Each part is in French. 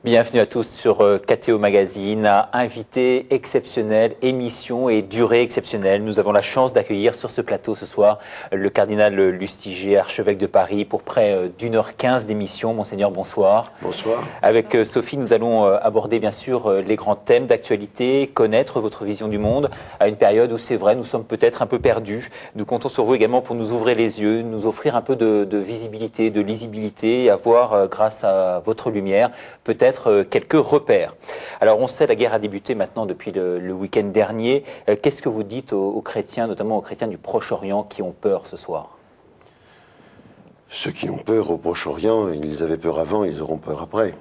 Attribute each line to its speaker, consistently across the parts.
Speaker 1: Bienvenue à tous sur KTO Magazine, invité exceptionnel, émission et durée exceptionnelle. Nous avons la chance d'accueillir sur ce plateau ce soir le cardinal Lustiger, archevêque de Paris, pour près d'1h15 d'émission. Monseigneur, bonsoir.
Speaker 2: Bonsoir.
Speaker 1: Avec Sophie, nous allons aborder bien sûr les grands thèmes d'actualité, connaître votre vision du monde à une période où c'est vrai, nous sommes peut-être un peu perdus. Nous comptons sur vous également pour nous ouvrir les yeux, nous offrir un peu de visibilité, de lisibilité et avoir, grâce à votre lumière, peut-être quelques repères. Alors on sait, la guerre a débuté maintenant depuis le week-end dernier. Qu'est-ce que vous dites aux chrétiens, notamment aux chrétiens du Proche-Orient qui ont peur ce soir?
Speaker 2: Ceux qui ont peur au Proche-Orient, ils avaient peur avant, ils auront peur après.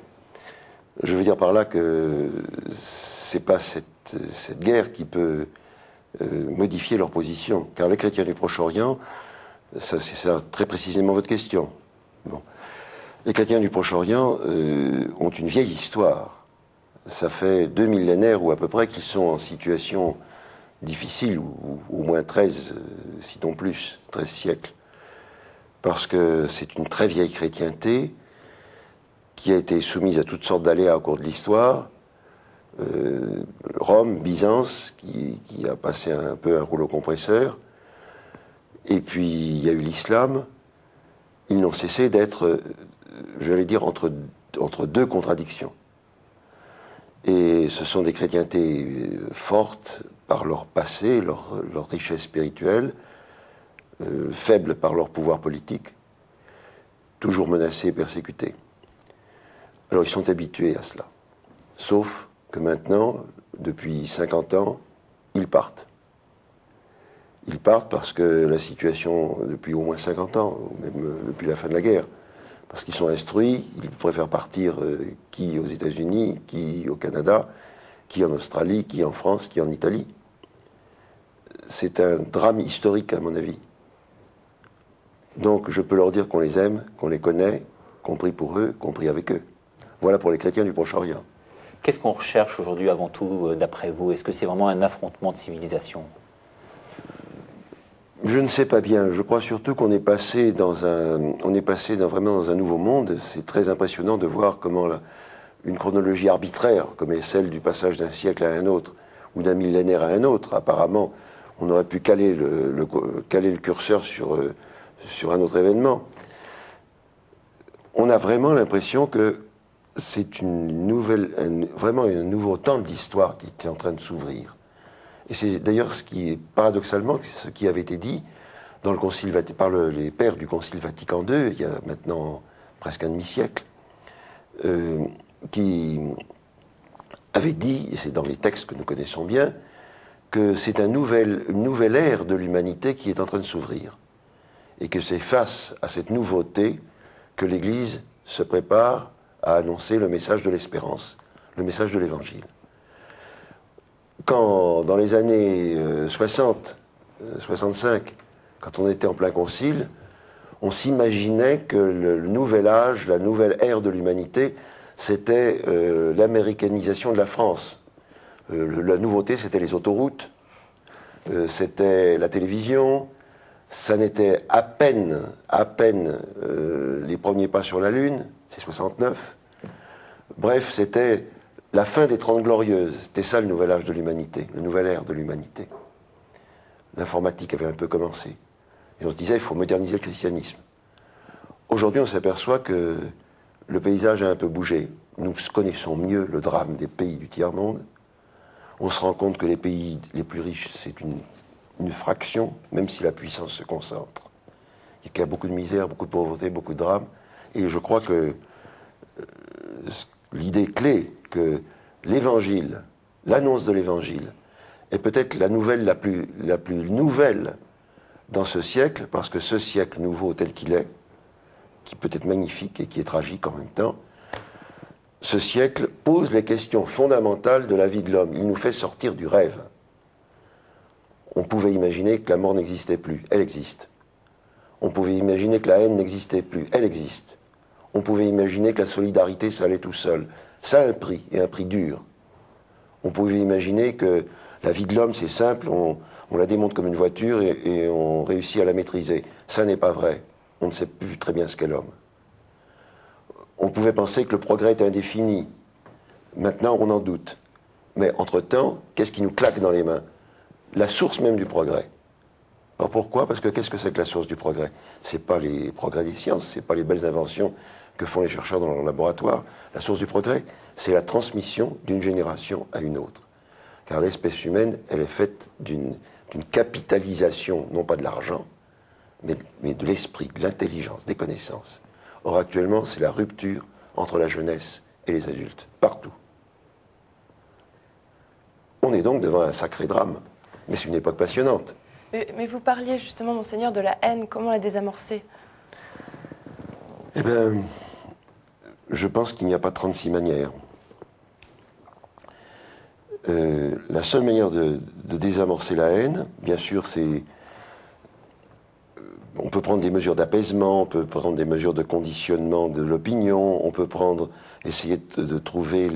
Speaker 2: Je veux dire par là que c'est pas cette guerre qui peut modifier leur position. Car les chrétiens du Proche-Orient, c'est ça très précisément votre question. Bon. Les chrétiens du Proche-Orient ont une vieille histoire. Ça fait 2 millénaires ou à peu près qu'ils sont en situation difficile, ou au moins 13, sinon plus, 13 siècles. Parce que c'est une très vieille chrétienté qui a été soumise à toutes sortes d'aléas au cours de l'histoire. Rome, Byzance, qui a passé un peu un rouleau compresseur. Et puis il y a eu l'islam. Ils n'ont cessé d'être, j'allais dire, entre deux contradictions. Et ce sont des chrétientés fortes par leur passé, leur richesse spirituelle, faibles par leur pouvoir politique, toujours menacés et persécutés. Alors ils sont habitués à cela. Sauf que maintenant, depuis 50 ans, ils partent. Ils partent parce que la situation, depuis au moins 50 ans, même depuis la fin de la guerre, parce qu'ils sont instruits, ils préfèrent partir qui aux États-Unis, qui au Canada, qui en Australie, qui en France, qui en Italie. C'est un drame historique à mon avis. Donc je peux leur dire qu'on les aime, qu'on les connaît, qu'on prie pour eux, qu'on prie avec eux. Voilà pour les chrétiens du Proche-Orient.
Speaker 1: Qu'est-ce qu'on recherche aujourd'hui avant tout, d'après vous? Est-ce que c'est vraiment un affrontement de civilisation?
Speaker 2: Je ne sais pas bien. Je crois surtout qu'on est passé vraiment dans un nouveau monde. C'est très impressionnant de voir comment une chronologie arbitraire, comme est celle du passage d'un siècle à un autre, ou d'un millénaire à un autre, apparemment, on aurait pu caler le curseur sur un autre événement. On a vraiment l'impression que c'est vraiment un nouveau temps de l'histoire qui est en train de s'ouvrir. Et c'est d'ailleurs ce qui est paradoxalement ce qui avait été dit dans le concile par les pères du Concile Vatican II, il y a maintenant presque un demi-siècle, qui avait dit, et c'est dans les textes que nous connaissons bien, que c'est une nouvelle ère de l'humanité qui est en train de s'ouvrir. Et que c'est face à cette nouveauté que l'Église se prépare à annoncer le message de l'espérance, le message de l'Évangile. Quand, dans les années 60, 65, quand on était en plein concile, on s'imaginait que le nouvel âge, la nouvelle ère de l'humanité, c'était l'américanisation de la France. La nouveauté, c'était les autoroutes, c'était la télévision, ça n'était à peine les premiers pas sur la Lune, c'est 69. Bref, c'était la fin des 30 Glorieuses, c'était ça le nouvel âge de l'humanité, le nouvel ère de l'humanité. L'informatique avait un peu commencé. Et on se disait, il faut moderniser le christianisme. Aujourd'hui, on s'aperçoit que le paysage a un peu bougé. Nous connaissons mieux le drame des pays du tiers-monde. On se rend compte que les pays les plus riches, c'est une fraction, même si la puissance se concentre. Il y a beaucoup de misère, beaucoup de pauvreté, beaucoup de drames. Et je crois que l'idée clé que l'Évangile, l'annonce de l'Évangile, est peut-être la nouvelle la plus nouvelle dans ce siècle, parce que ce siècle nouveau tel qu'il est, qui peut être magnifique et qui est tragique en même temps, ce siècle pose les questions fondamentales de la vie de l'homme. Il nous fait sortir du rêve. On pouvait imaginer que la mort n'existait plus. Elle existe. On pouvait imaginer que la haine n'existait plus. Elle existe. On pouvait imaginer que la solidarité, ça allait tout seul. Ça a un prix, et un prix dur. On pouvait imaginer que la vie de l'homme, c'est simple, on la démonte comme une voiture et on réussit à la maîtriser. Ça n'est pas vrai. On ne sait plus très bien ce qu'est l'homme. On pouvait penser que le progrès est indéfini. Maintenant, on en doute. Mais entre-temps, qu'est-ce qui nous claque dans les mains? La source même du progrès. Alors pourquoi? Parce que qu'est-ce que c'est que la source du progrès? Ce n'est pas les progrès des sciences, ce n'est pas les belles inventions que font les chercheurs dans leur laboratoire. La source du progrès, c'est la transmission d'une génération à une autre. Car l'espèce humaine, elle est faite d'une capitalisation, non pas de l'argent, mais de l'esprit, de l'intelligence, des connaissances. Or actuellement, c'est la rupture entre la jeunesse et les adultes, partout. On est donc devant un sacré drame, mais c'est une époque passionnante.
Speaker 3: Mais vous parliez justement, Monseigneur, de la haine, comment la désamorcer?
Speaker 2: Eh bien, je pense qu'il n'y a pas 36 manières. La seule manière de désamorcer la haine, bien sûr, c'est... On peut prendre des mesures d'apaisement, on peut prendre des mesures de conditionnement de l'opinion, on peut essayer de trouver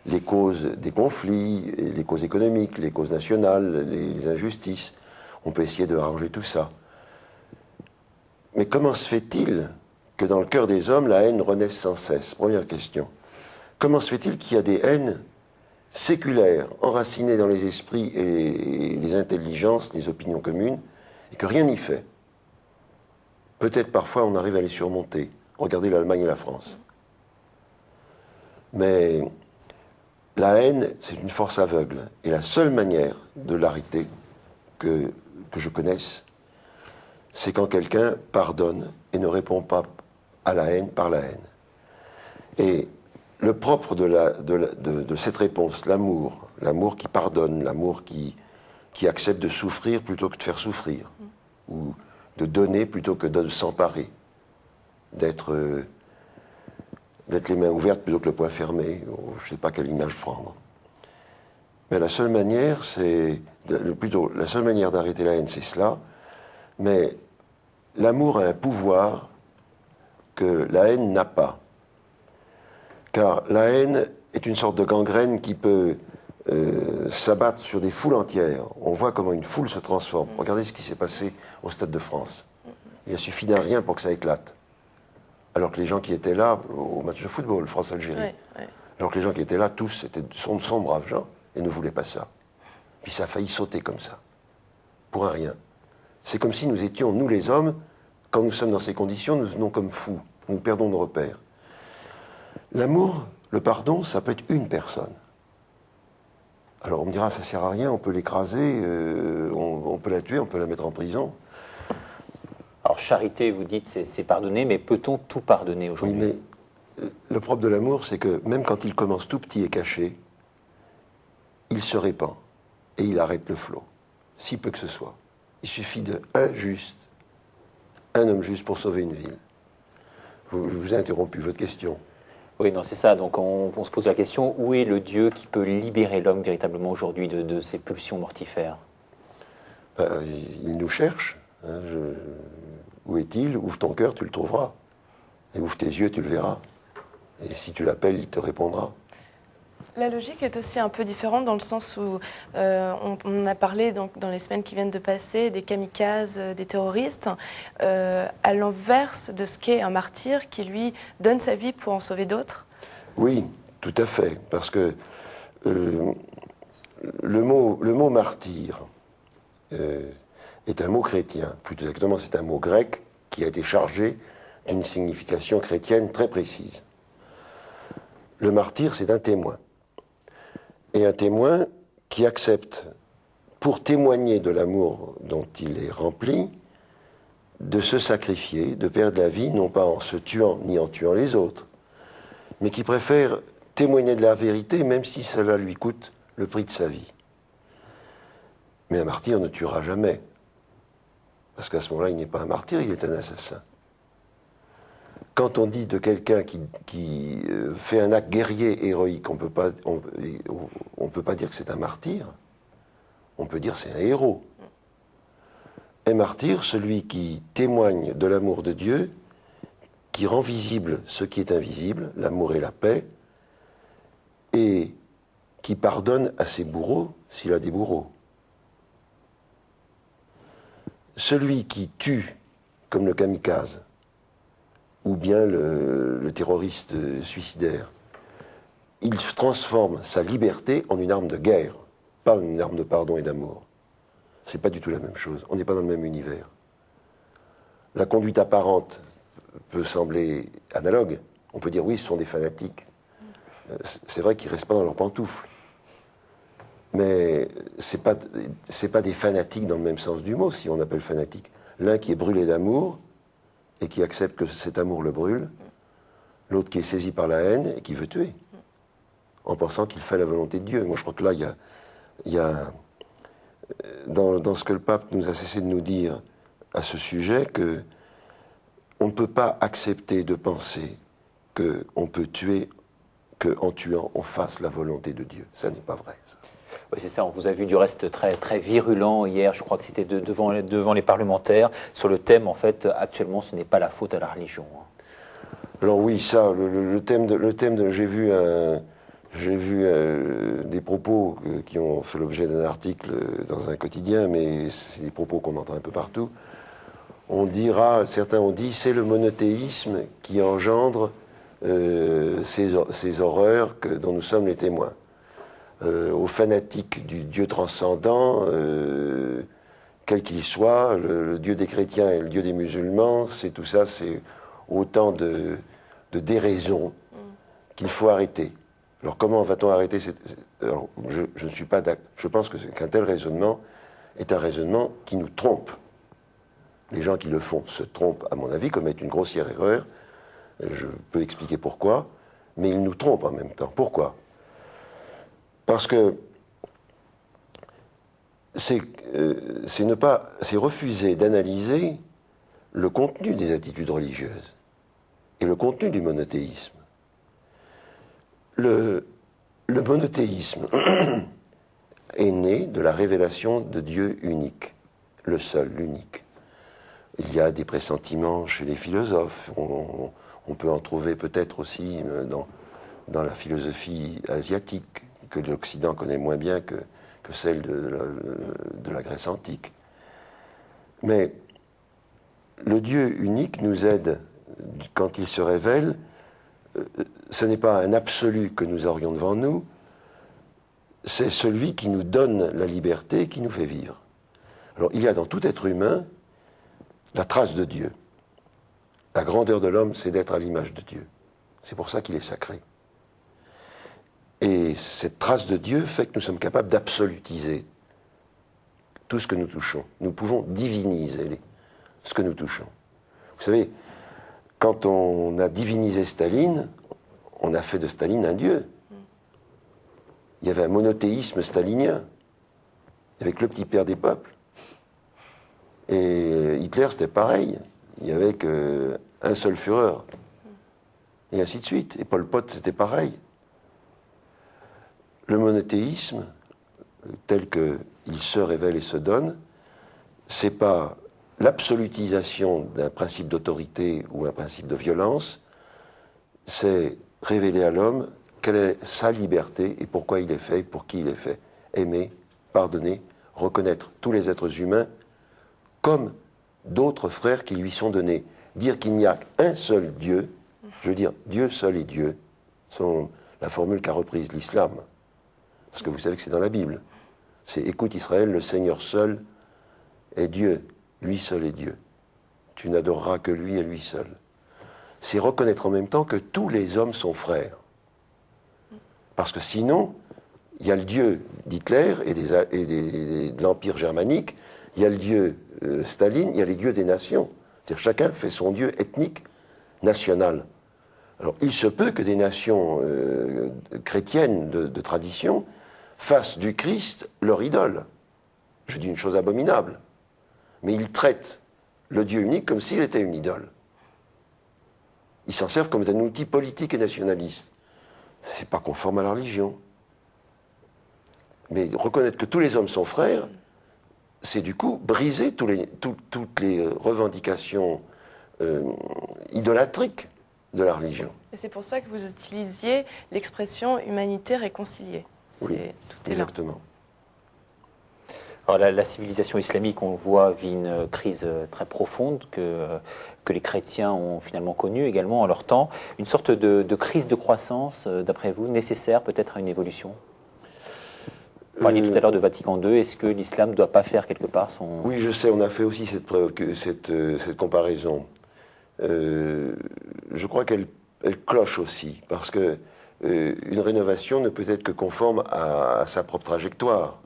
Speaker 2: les causes des conflits, les causes économiques, les causes nationales, les injustices. On peut essayer de arranger tout ça. Mais comment se fait-il que dans le cœur des hommes, la haine renaisse sans cesse? Première question. Comment se fait-il qu'il y a des haines séculaires, enracinées dans les esprits et les intelligences, les opinions communes, et que rien n'y fait? Peut-être parfois on arrive à les surmonter. Regardez l'Allemagne et la France. Mais la haine, c'est une force aveugle. Et la seule manière de l'arrêter, que je connaisse, c'est quand quelqu'un pardonne et ne répond pas à la haine par la haine. Et le propre de cette réponse, l'amour qui pardonne, l'amour qui accepte de souffrir plutôt que de faire souffrir, ou de donner plutôt que de s'emparer, d'être les mains ouvertes plutôt que le poing fermé, je ne sais pas quelle image prendre. Mais la seule manière, la seule manière d'arrêter la haine, c'est cela. Mais l'amour a un pouvoir que la haine n'a pas. Car la haine est une sorte de gangrène qui peut s'abattre sur des foules entières. On voit comment une foule se transforme. Regardez ce qui s'est passé au Stade de France. Il a suffi d'un rien pour que ça éclate. Alors que les gens qui étaient là, au match de football, France-Algérie, alors que les gens qui étaient là, tous, sont braves gens et ne voulaient pas ça. Puis ça a failli sauter comme ça, pour un rien. C'est comme si nous étions, nous les hommes, quand nous sommes dans ces conditions, nous venons comme fous, nous perdons nos repères. L'amour, le pardon, ça peut être une personne. Alors on me dira, ça ne sert à rien, on peut l'écraser, on peut la tuer, on peut la mettre en prison.
Speaker 1: Alors charité, vous dites, c'est pardonner, mais peut-on tout pardonner aujourd'hui?
Speaker 2: Oui, mais le propre de l'amour, c'est que même quand il commence tout petit et caché, il se répand et il arrête le flot, si peu que ce soit. Il suffit d'un homme juste pour sauver une ville. Je vous ai interrompu votre question.
Speaker 1: Oui, non, c'est ça. Donc on se pose la question, où est le Dieu qui peut libérer l'homme véritablement aujourd'hui de ses pulsions mortifères?
Speaker 2: Il nous cherche. Hein, où est-il? Ouvre ton cœur, tu le trouveras. Et ouvre tes yeux, tu le verras. Et si tu l'appelles, il te répondra.
Speaker 3: La logique est aussi un peu différente dans le sens où on a parlé donc, dans les semaines qui viennent de passer des kamikazes, des terroristes, à l'inverse de ce qu'est un martyr qui, lui, donne sa vie pour en sauver d'autres.
Speaker 2: Oui, tout à fait. Parce que le mot martyr est un mot chrétien. Plus exactement, c'est un mot grec qui a été chargé d'une signification chrétienne très précise. Le martyr, c'est un témoin. Et un témoin qui accepte, pour témoigner de l'amour dont il est rempli, de se sacrifier, de perdre la vie, non pas en se tuant ni en tuant les autres, mais qui préfère témoigner de la vérité, même si cela lui coûte le prix de sa vie. Mais un martyr ne tuera jamais, parce qu'à ce moment-là, il n'est pas un martyr, il est un assassin. Quand on dit de quelqu'un qui fait un acte guerrier héroïque, on peut pas dire que c'est un martyr, on peut dire que c'est un héros. est martyr celui qui témoigne de l'amour de Dieu, qui rend visible ce qui est invisible, l'amour et la paix, et qui pardonne à ses bourreaux s'il a des bourreaux. Celui qui tue, comme le kamikaze, ou bien le terroriste suicidaire, il transforme sa liberté en une arme de guerre, pas une arme de pardon et d'amour. C'est pas du tout la même chose. On n'est pas dans le même univers. La conduite apparente peut sembler analogue. On peut dire oui, ce sont des fanatiques. C'est vrai qu'ils ne restent pas dans leurs pantoufles. Mais ce n'est pas des fanatiques dans le même sens du mot, si on appelle fanatique. L'un qui est brûlé d'amour et qui accepte que cet amour le brûle, l'autre qui est saisi par la haine et qui veut tuer, en pensant qu'il fait la volonté de Dieu. Moi, je crois que là, il y a dans ce que le pape nous a cessé de nous dire à ce sujet, qu'on ne peut pas accepter de penser qu'on peut tuer, qu'en tuant, on fasse la volonté de Dieu. Ça n'est pas vrai, ça.
Speaker 1: Oui, c'est ça. On vous a vu du reste très, très virulent hier. Je crois que c'était devant les parlementaires sur le thème, en fait, actuellement, ce n'est pas la faute à la religion.
Speaker 2: Alors oui, ça, le thème j'ai vu des propos qui ont fait l'objet d'un article dans un quotidien, mais c'est des propos qu'on entend un peu partout. Certains ont dit, c'est le monothéisme qui engendre ces horreurs dont nous sommes les témoins. Aux fanatiques du Dieu transcendant, quel qu'il soit, le Dieu des chrétiens et le Dieu des musulmans, c'est autant de déraisons qu'il faut arrêter. Alors comment va-t-on arrêter alors, je ne suis pas d'accord. Je pense qu'un tel raisonnement est un raisonnement qui nous trompe. Les gens qui le font se trompent, à mon avis, commettent une grossière erreur. Je peux expliquer pourquoi, mais ils nous trompent en même temps. Pourquoi ? Parce que c'est refuser d'analyser le contenu des attitudes religieuses et le contenu du monothéisme. Le monothéisme est né de la révélation de Dieu unique, le seul, l'unique. Il y a des pressentiments chez les philosophes, on peut en trouver peut-être aussi dans la philosophie asiatique, que l'Occident connaît moins bien que celle de la Grèce antique. Mais le Dieu unique nous aide, quand il se révèle, ce n'est pas un absolu que nous aurions devant nous, c'est celui qui nous donne la liberté, qui nous fait vivre. Alors il y a dans tout être humain la trace de Dieu. La grandeur de l'homme, c'est d'être à l'image de Dieu. C'est pour ça qu'il est sacré. Et cette trace de Dieu fait que nous sommes capables d'absolutiser tout ce que nous touchons. Nous pouvons diviniser ce que nous touchons. Vous savez, quand on a divinisé Staline, on a fait de Staline un dieu. Il y avait un monothéisme stalinien. Il y avait que le petit père des peuples. Et Hitler, c'était pareil. Il n'y avait qu'un seul Führer. Et ainsi de suite. Et Pol Pot, c'était pareil. Le monothéisme, tel qu'il se révèle et se donne, c'est pas l'absolutisation d'un principe d'autorité ou un principe de violence, c'est révéler à l'homme quelle est sa liberté et pourquoi il est fait, pour qui il est fait. Aimer, pardonner, reconnaître tous les êtres humains comme d'autres frères qui lui sont donnés. Dire qu'il n'y a qu'un seul Dieu, je veux dire Dieu seul est Dieu, c'est la formule qu'a reprise l'islam. Parce que vous savez que c'est dans la Bible. C'est « Écoute Israël, le Seigneur seul est Dieu, lui seul est Dieu. Tu n'adoreras que lui et lui seul. » C'est reconnaître en même temps que tous les hommes sont frères. Parce que sinon, il y a le Dieu d'Hitler et de l'Empire germanique, il y a le Dieu Staline, il y a les dieux des nations. C'est-à-dire chacun fait son Dieu ethnique, national. Alors il se peut que des nations chrétiennes de tradition fassent du Christ leur idole. Je dis une chose abominable. Mais ils traitent le Dieu unique comme s'il était une idole. Ils s'en servent comme un outil politique et nationaliste. C'est pas conforme à la religion. Mais reconnaître que tous les hommes sont frères, c'est du coup briser toutes les revendications idolâtriques de la religion.
Speaker 3: Et c'est pour ça que vous utilisiez l'expression humanité réconciliée.
Speaker 2: Oui,
Speaker 3: tout est là.
Speaker 2: exactement.
Speaker 1: Alors la civilisation islamique, on le voit, vit une crise très profonde que les chrétiens ont finalement connue également en leur temps. Une sorte de crise de croissance, d'après vous, nécessaire peut-être à une évolution? Vous parliez tout à l'heure de Vatican II. Est-ce que l'islam ne doit pas faire quelque part son...
Speaker 2: Oui, je sais, on a fait aussi cette comparaison. Je crois qu'elle cloche aussi, parce que une rénovation ne peut être que conforme à sa propre trajectoire.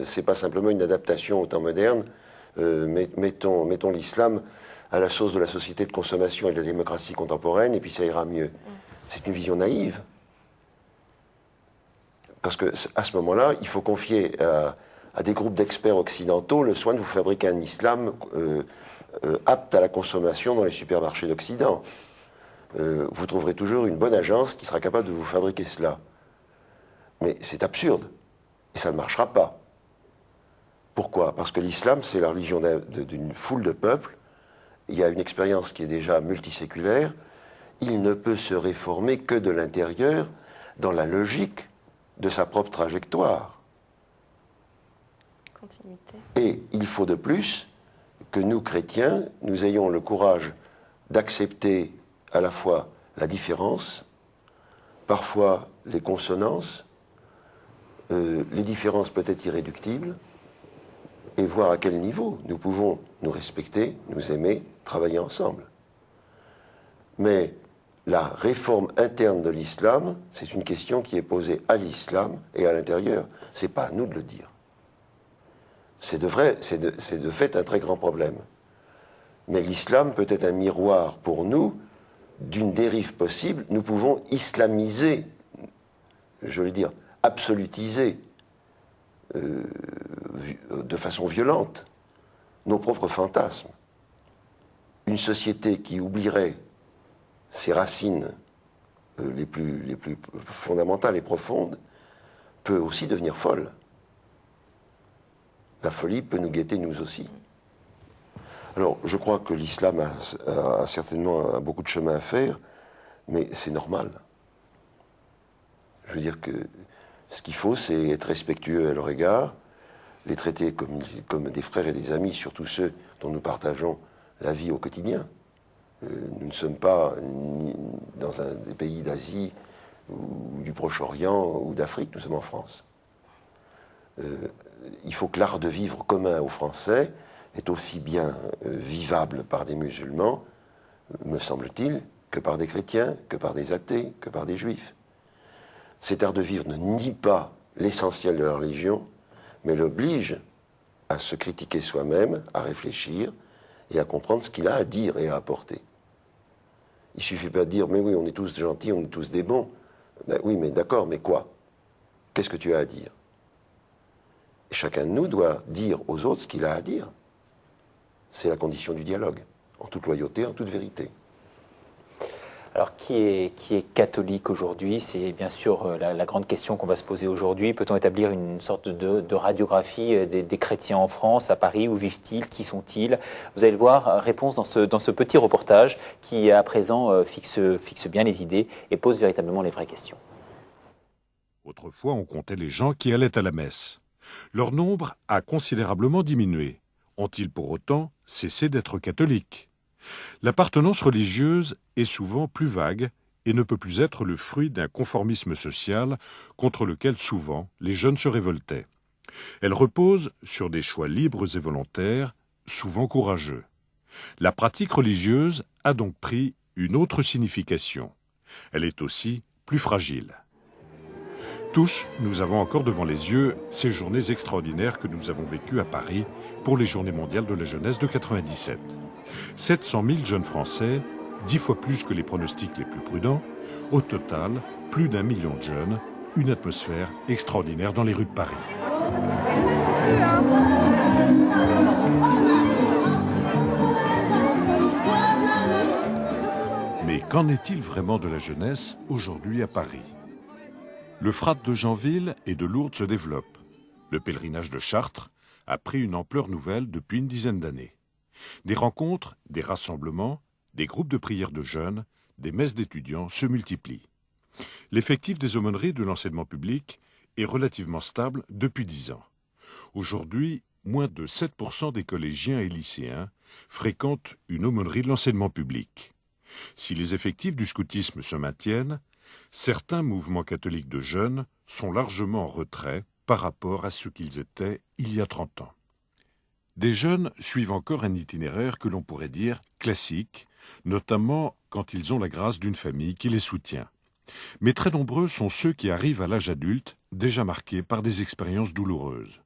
Speaker 2: C'est pas simplement une adaptation au temps moderne. Mettons l'islam à la sauce de la société de consommation et de la démocratie contemporaine, et puis ça ira mieux. C'est une vision naïve. Parce qu'à ce moment-là, il faut confier à des groupes d'experts occidentaux le soin de vous fabriquer un islam apte à la consommation dans les supermarchés d'Occident. Vous trouverez toujours une bonne agence qui sera capable de vous fabriquer cela. Mais c'est absurde. Et ça ne marchera pas. Pourquoi? Parce que l'islam, c'est la religion d'une foule de peuples. Il y a une expérience qui est déjà multiséculaire. Il ne peut se réformer que de l'intérieur, dans la logique de sa propre trajectoire.
Speaker 3: Continuité.
Speaker 2: Et il faut de plus que nous, chrétiens, nous ayons le courage d'accepter à la fois la différence, parfois les consonances, les différences peut-être irréductibles, et voir à quel niveau nous pouvons nous respecter, nous aimer, travailler ensemble. Mais la réforme interne de l'islam, c'est une question qui est posée à l'islam et à l'intérieur. Ce n'est pas à nous de le dire. C'est de fait un très grand problème. Mais l'islam peut être un miroir pour nous d'une dérive possible. Nous pouvons islamiser, je veux dire, absolutiser de façon violente nos propres fantasmes. Une société qui oublierait ses racines les plus fondamentales et profondes peut aussi devenir folle. La folie peut nous guetter nous aussi. Alors, je crois que l'islam a certainement beaucoup de chemin à faire, mais c'est normal. Je veux dire que ce qu'il faut, c'est être respectueux à leur égard, les traiter comme des frères et des amis, surtout ceux dont nous partageons la vie au quotidien. Nous ne sommes pas ni dans des pays d'Asie ou du Proche-Orient ou d'Afrique, nous sommes en France. Il faut que l'art de vivre commun aux Français est aussi bien vivable par des musulmans, me semble-t-il, que par des chrétiens, que par des athées, que par des juifs. Cet art de vivre ne nie pas l'essentiel de la religion, mais l'oblige à se critiquer soi-même, à réfléchir et à comprendre ce qu'il a à dire et à apporter. Il ne suffit pas de dire « mais oui, on est tous gentils, on est tous des bons ». Ben oui, mais d'accord, mais quoi? Qu'est-ce que tu as à dire? Et chacun de nous doit dire aux autres ce qu'il a à dire. C'est la condition du dialogue, en toute loyauté, en toute vérité.
Speaker 1: Alors, qui est catholique aujourd'hui? C'est bien sûr la grande question qu'on va se poser aujourd'hui. Peut-on établir une sorte de radiographie des chrétiens en France, à Paris? Où vivent-ils? Qui sont-ils? Vous allez le voir, réponse dans ce petit reportage qui, à présent, fixe bien les idées et pose véritablement les vraies questions.
Speaker 4: Autrefois, on comptait les gens qui allaient à la messe. Leur nombre a considérablement diminué. Ont-ils pour autant cessé d'être catholiques? L'appartenance religieuse est souvent plus vague et ne peut plus être le fruit d'un conformisme social contre lequel souvent les jeunes se révoltaient. Elle repose sur des choix libres et volontaires, souvent courageux. La pratique religieuse a donc pris une autre signification. Elle est aussi plus fragile. Tous, nous avons encore devant les yeux ces journées extraordinaires que nous avons vécues à Paris pour les Journées mondiales de la jeunesse de 97. 700 000 jeunes Français, 10 fois plus que les pronostics les plus prudents. Au total, plus d'1 million de jeunes, une atmosphère extraordinaire dans les rues de Paris. Mais qu'en est-il vraiment de la jeunesse aujourd'hui à Paris? Le Frat de Janville et de Lourdes se développe. Le pèlerinage de Chartres a pris une ampleur nouvelle depuis une dizaine d'années. Des rencontres, des rassemblements, des groupes de prière de jeunes, des messes d'étudiants se multiplient. L'effectif des aumôneries de l'enseignement public est relativement stable depuis 10 ans. Aujourd'hui, moins de 7% des collégiens et lycéens fréquentent une aumônerie de l'enseignement public. Si les effectifs du scoutisme se maintiennent, certains mouvements catholiques de jeunes sont largement en retrait par rapport à ce qu'ils étaient il y a 30 ans. Des jeunes suivent encore un itinéraire que l'on pourrait dire classique, notamment quand ils ont la grâce d'une famille qui les soutient. Mais très nombreux sont ceux qui arrivent à l'âge adulte, déjà marqués par des expériences douloureuses.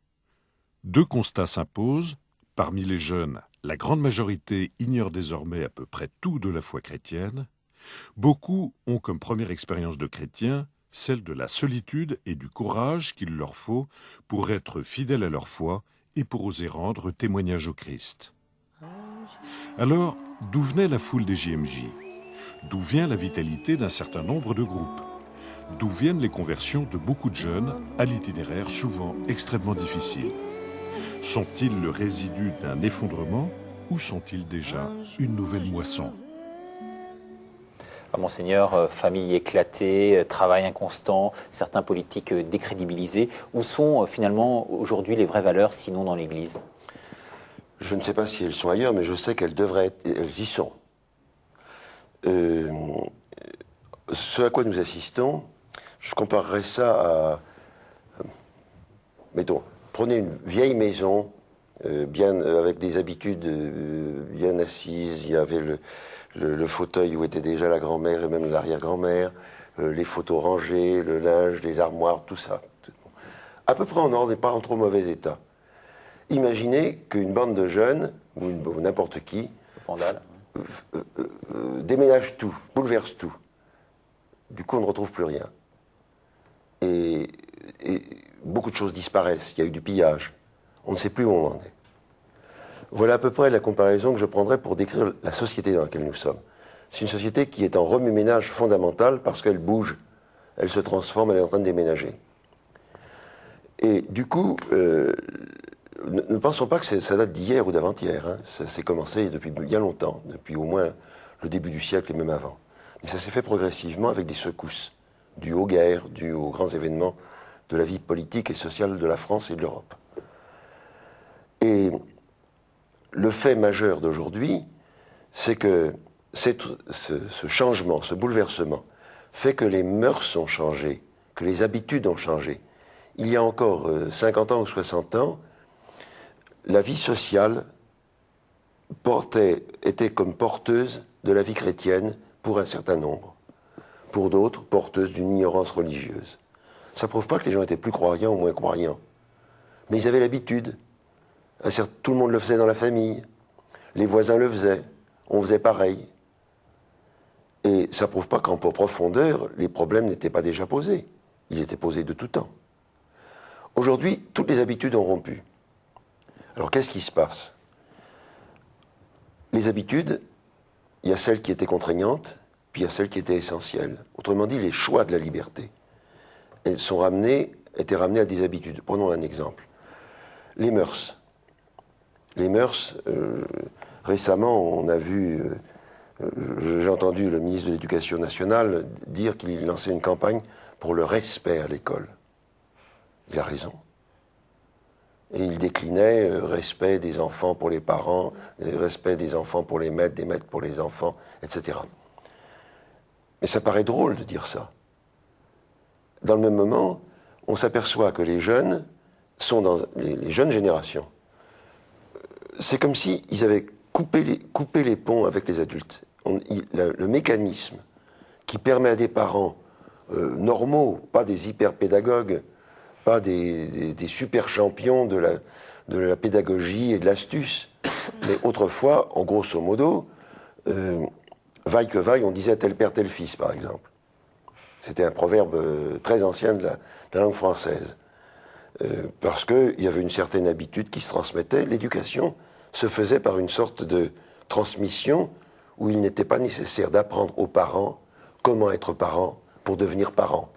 Speaker 4: 2 constats s'imposent. Parmi les jeunes, la grande majorité ignore désormais à peu près tout de la foi chrétienne. Beaucoup ont comme première expérience de chrétien celle de la solitude et du courage qu'il leur faut pour être fidèles à leur foi et pour oser rendre témoignage au Christ. Alors, d'où venait la foule des JMJ ? D'où vient la vitalité d'un certain nombre de groupes ? D'où viennent les conversions de beaucoup de jeunes à l'itinéraire souvent extrêmement difficile ? Sont-ils le résidu d'un effondrement ou sont-ils déjà une nouvelle moisson ?
Speaker 1: Monseigneur, famille éclatée, travail inconstant, certains politiques décrédibilisés. Où sont finalement aujourd'hui les vraies valeurs, sinon dans l'Église ?
Speaker 2: Je ne sais pas si elles sont ailleurs, mais je sais qu'elles devraient être, elles y sont. Ce à quoi nous assistons, je comparerais ça à... mettons, prenez une vieille maison, avec des habitudes bien assises. Il y avait le fauteuil où était déjà la grand-mère et même l'arrière-grand-mère, les photos rangées, le linge, les armoires, tout ça. À peu près en ordre et pas en trop mauvais état. Imaginez qu'une bande de jeunes, ou n'importe qui, déménage tout, bouleverse tout. Du coup, on ne retrouve plus rien. Et beaucoup de choses disparaissent. Il y a eu du pillage. On ne sait plus où on en est. Voilà à peu près la comparaison que je prendrais pour décrire la société dans laquelle nous sommes. C'est une société qui est en remue-ménage fondamental parce qu'elle bouge, elle se transforme, elle est en train de déménager. Et du coup, ne pensons pas que ça date d'hier ou d'avant-hier. Hein. Ça s'est commencé depuis bien longtemps, depuis au moins le début du siècle et même avant. Mais ça s'est fait progressivement avec des secousses, dues aux guerres, dues aux grands événements de la vie politique et sociale de la France et de l'Europe. Et le fait majeur d'aujourd'hui, c'est que ce changement, ce bouleversement, fait que les mœurs ont changé, que les habitudes ont changé. Il y a encore 50 ans ou 60 ans, la vie sociale était comme porteuse de la vie chrétienne pour un certain nombre. Pour d'autres, porteuse d'une ignorance religieuse. Ça ne prouve pas que les gens étaient plus croyants ou moins croyants. Mais ils avaient l'habitude. Tout le monde le faisait dans la famille. Les voisins le faisaient. On faisait pareil. Et ça ne prouve pas qu'en profondeur, les problèmes n'étaient pas déjà posés. Ils étaient posés de tout temps. Aujourd'hui, toutes les habitudes ont rompu. Alors qu'est-ce qui se passe ? Les habitudes, il y a celles qui étaient contraignantes, puis il y a celles qui étaient essentielles. Autrement dit, les choix de la liberté. Elles étaient ramenées à des habitudes. Prenons un exemple. Les mœurs. Les mœurs, récemment, on a vu, j'ai entendu le ministre de l'Éducation nationale dire qu'il lançait une campagne pour le respect à l'école. Il a raison. Et il déclinait respect des enfants pour les parents, respect des enfants pour les maîtres, des maîtres pour les enfants, etc. Mais ça paraît drôle de dire ça. Dans le même moment, on s'aperçoit que les jeunes sont dans les jeunes générations. C'est comme s'ils avaient coupé les ponts avec les adultes. Le mécanisme qui permet à des parents normaux, pas des hyper-pédagogues, pas des super champions de la pédagogie et de l'astuce, mais autrefois, en grosso modo, vaille que vaille, on disait tel père, tel fils, par exemple. C'était un proverbe très ancien de la langue française. Parce qu'il y avait une certaine habitude qui se transmettait. L'éducation se faisait par une sorte de transmission où il n'était pas nécessaire d'apprendre aux parents comment être parents pour devenir parents,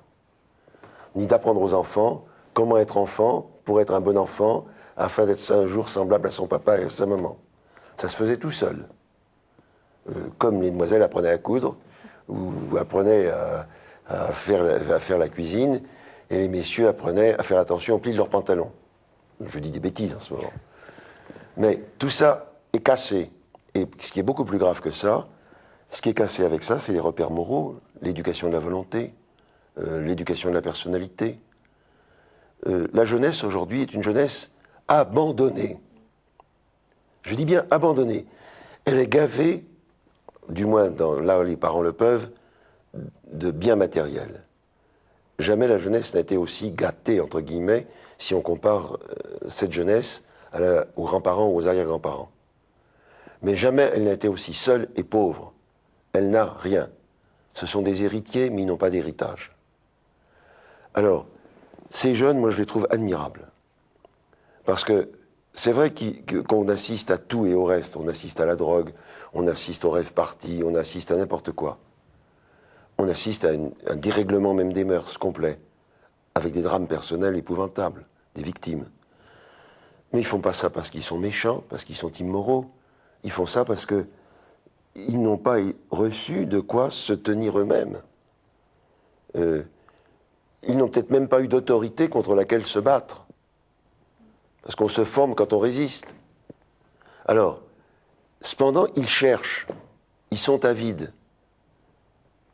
Speaker 2: ni d'apprendre aux enfants comment être enfant pour être un bon enfant, afin d'être un jour semblable à son papa et à sa maman. Ça se faisait tout seul. Comme les demoiselles apprenaient à coudre, ou apprenaient à faire la cuisine, et les messieurs apprenaient à faire attention au pli de leurs pantalons. Je dis des bêtises en ce moment. Mais tout ça est cassé. Et ce qui est beaucoup plus grave que ça, ce qui est cassé avec ça, c'est les repères moraux, l'éducation de la volonté, l'éducation de la personnalité. La jeunesse aujourd'hui est une jeunesse abandonnée. Je dis bien abandonnée. Elle est gavée, du moins là où les parents le peuvent, de biens matériels. Jamais la jeunesse n'a été aussi gâtée, entre guillemets, si on compare cette jeunesse aux grands-parents ou aux arrière-grands-parents. Mais jamais elle n'a été aussi seule et pauvre. Elle n'a rien. Ce sont des héritiers, mais ils n'ont pas d'héritage. Alors, ces jeunes, moi, je les trouve admirables. Parce que c'est vrai qu'on assiste à tout et au reste. On assiste à la drogue, on assiste au rêve party, on assiste à n'importe quoi. On assiste à un dérèglement même des mœurs complet, avec des drames personnels épouvantables, des victimes. Mais ils ne font pas ça parce qu'ils sont méchants, parce qu'ils sont immoraux. Ils font ça parce qu'ils n'ont pas reçu de quoi se tenir eux-mêmes. Ils n'ont peut-être même pas eu d'autorité contre laquelle se battre. Parce qu'on se forme quand on résiste. Alors, cependant, ils cherchent, ils sont avides.